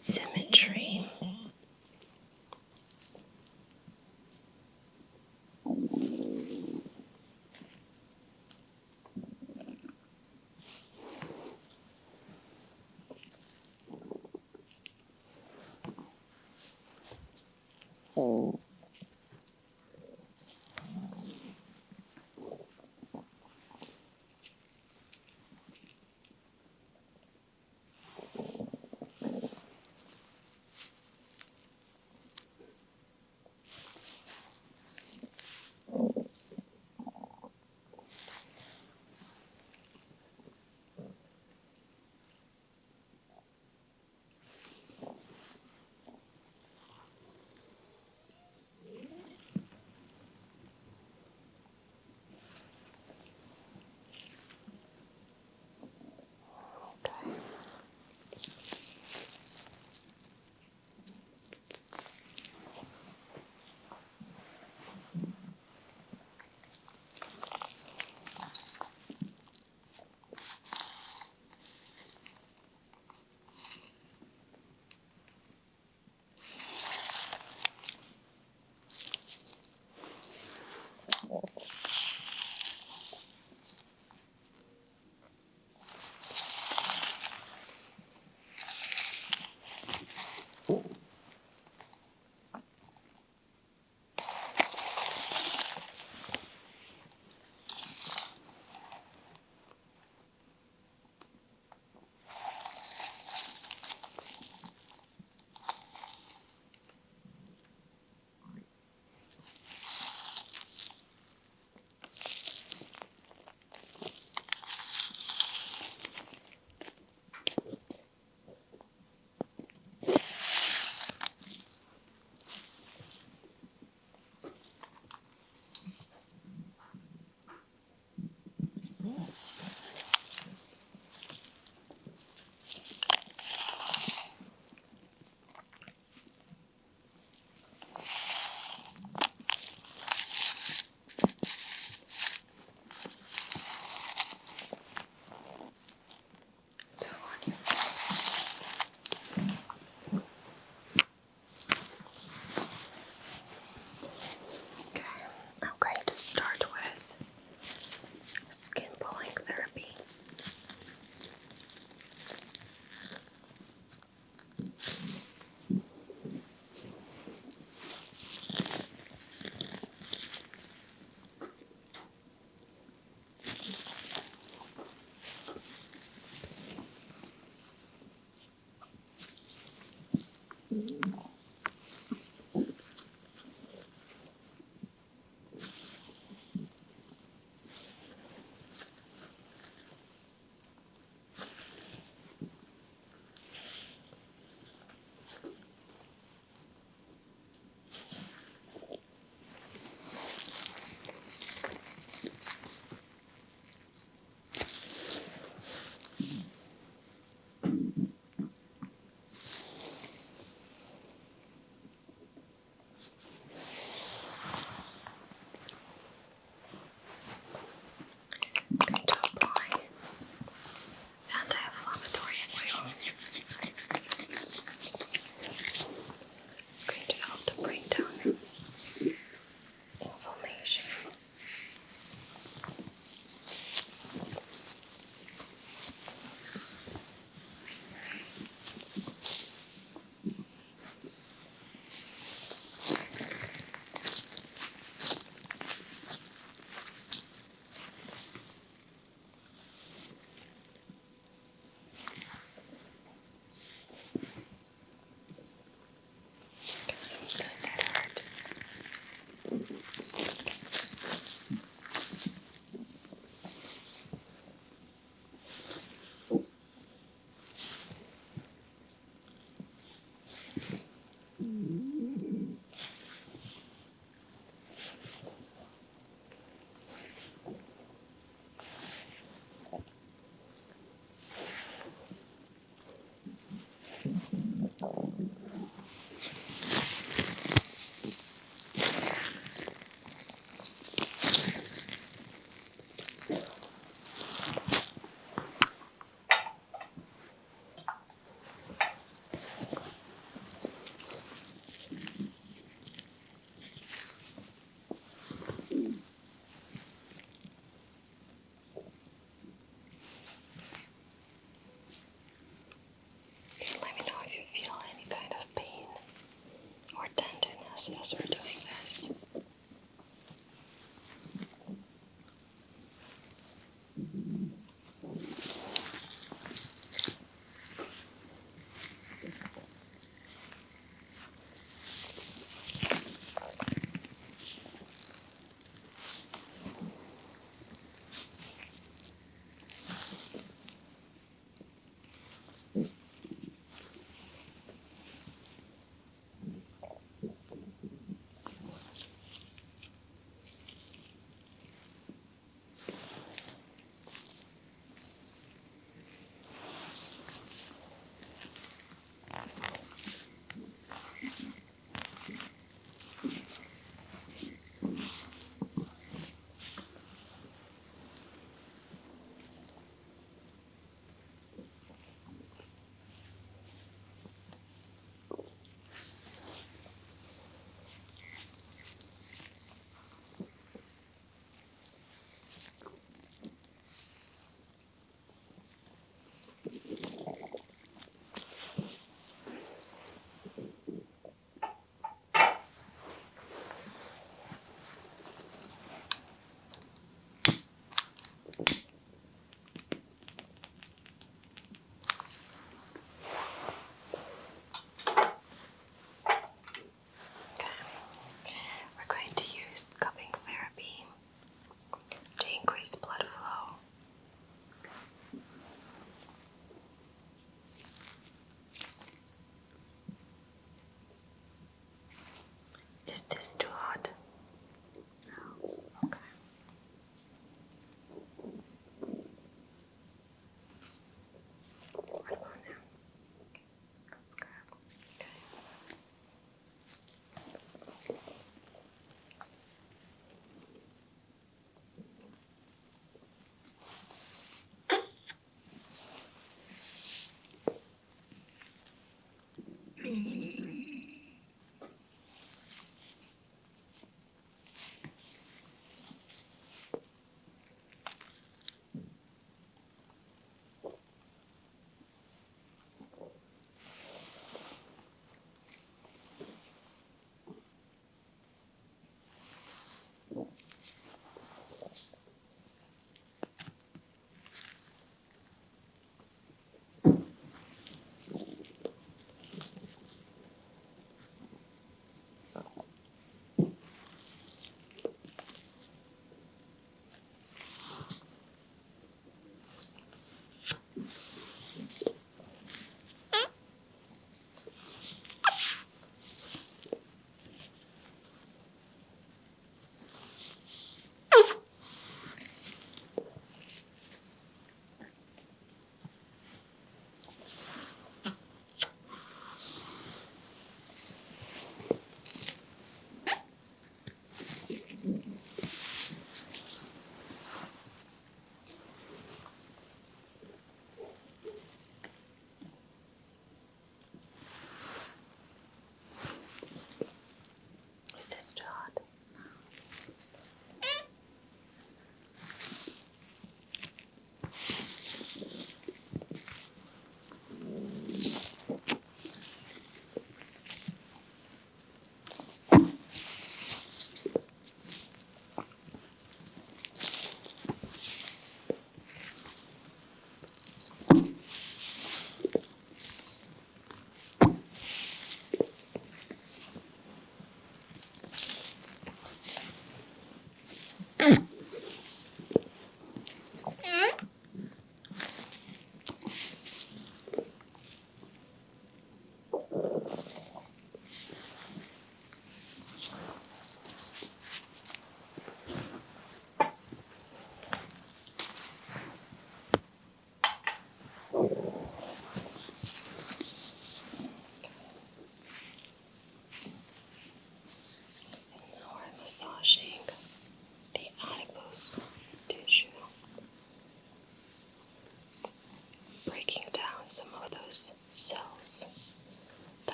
symmetry. I'm going to start with skin pulling therapy. pause as we're doing this. We're going to use cupping therapy to increase blood flow. Is this too hot? No. Okay. What about now? That's good. Okay.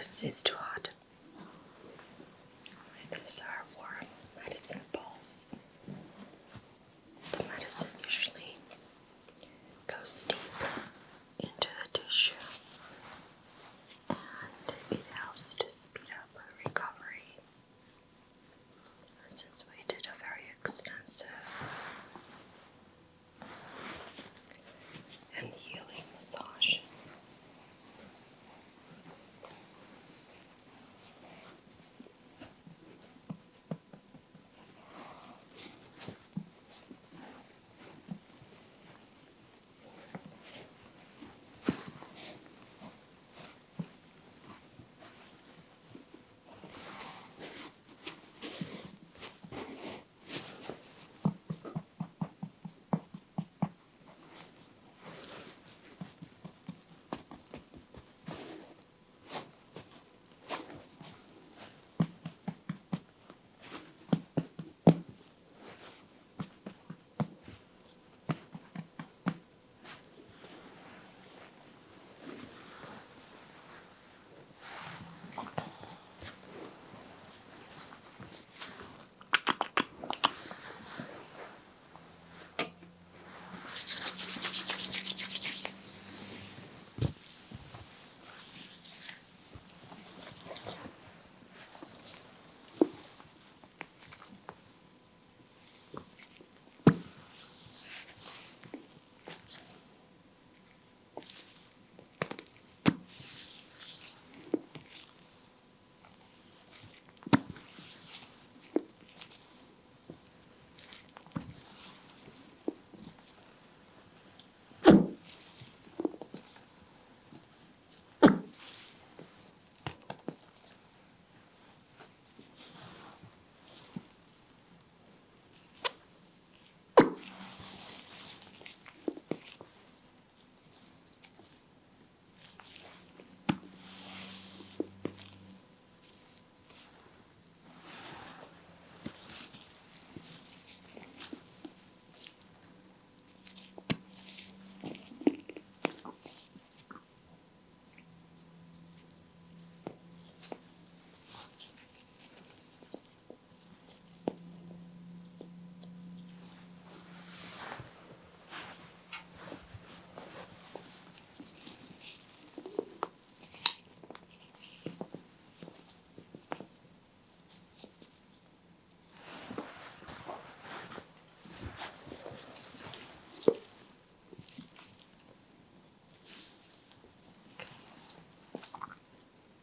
This is too hot. These are warm medicine balls. The medicine usually goes deep into the tissue and it helps to speed up recovery. Since we did a very extensive and healing massage.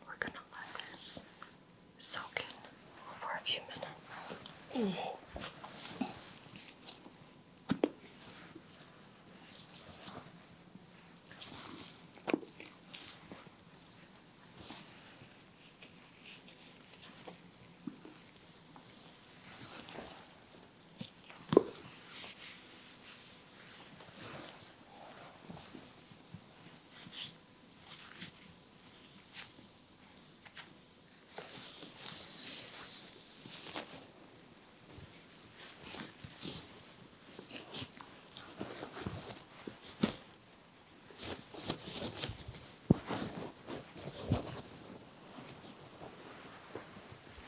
We're gonna let this soak in for a few minutes.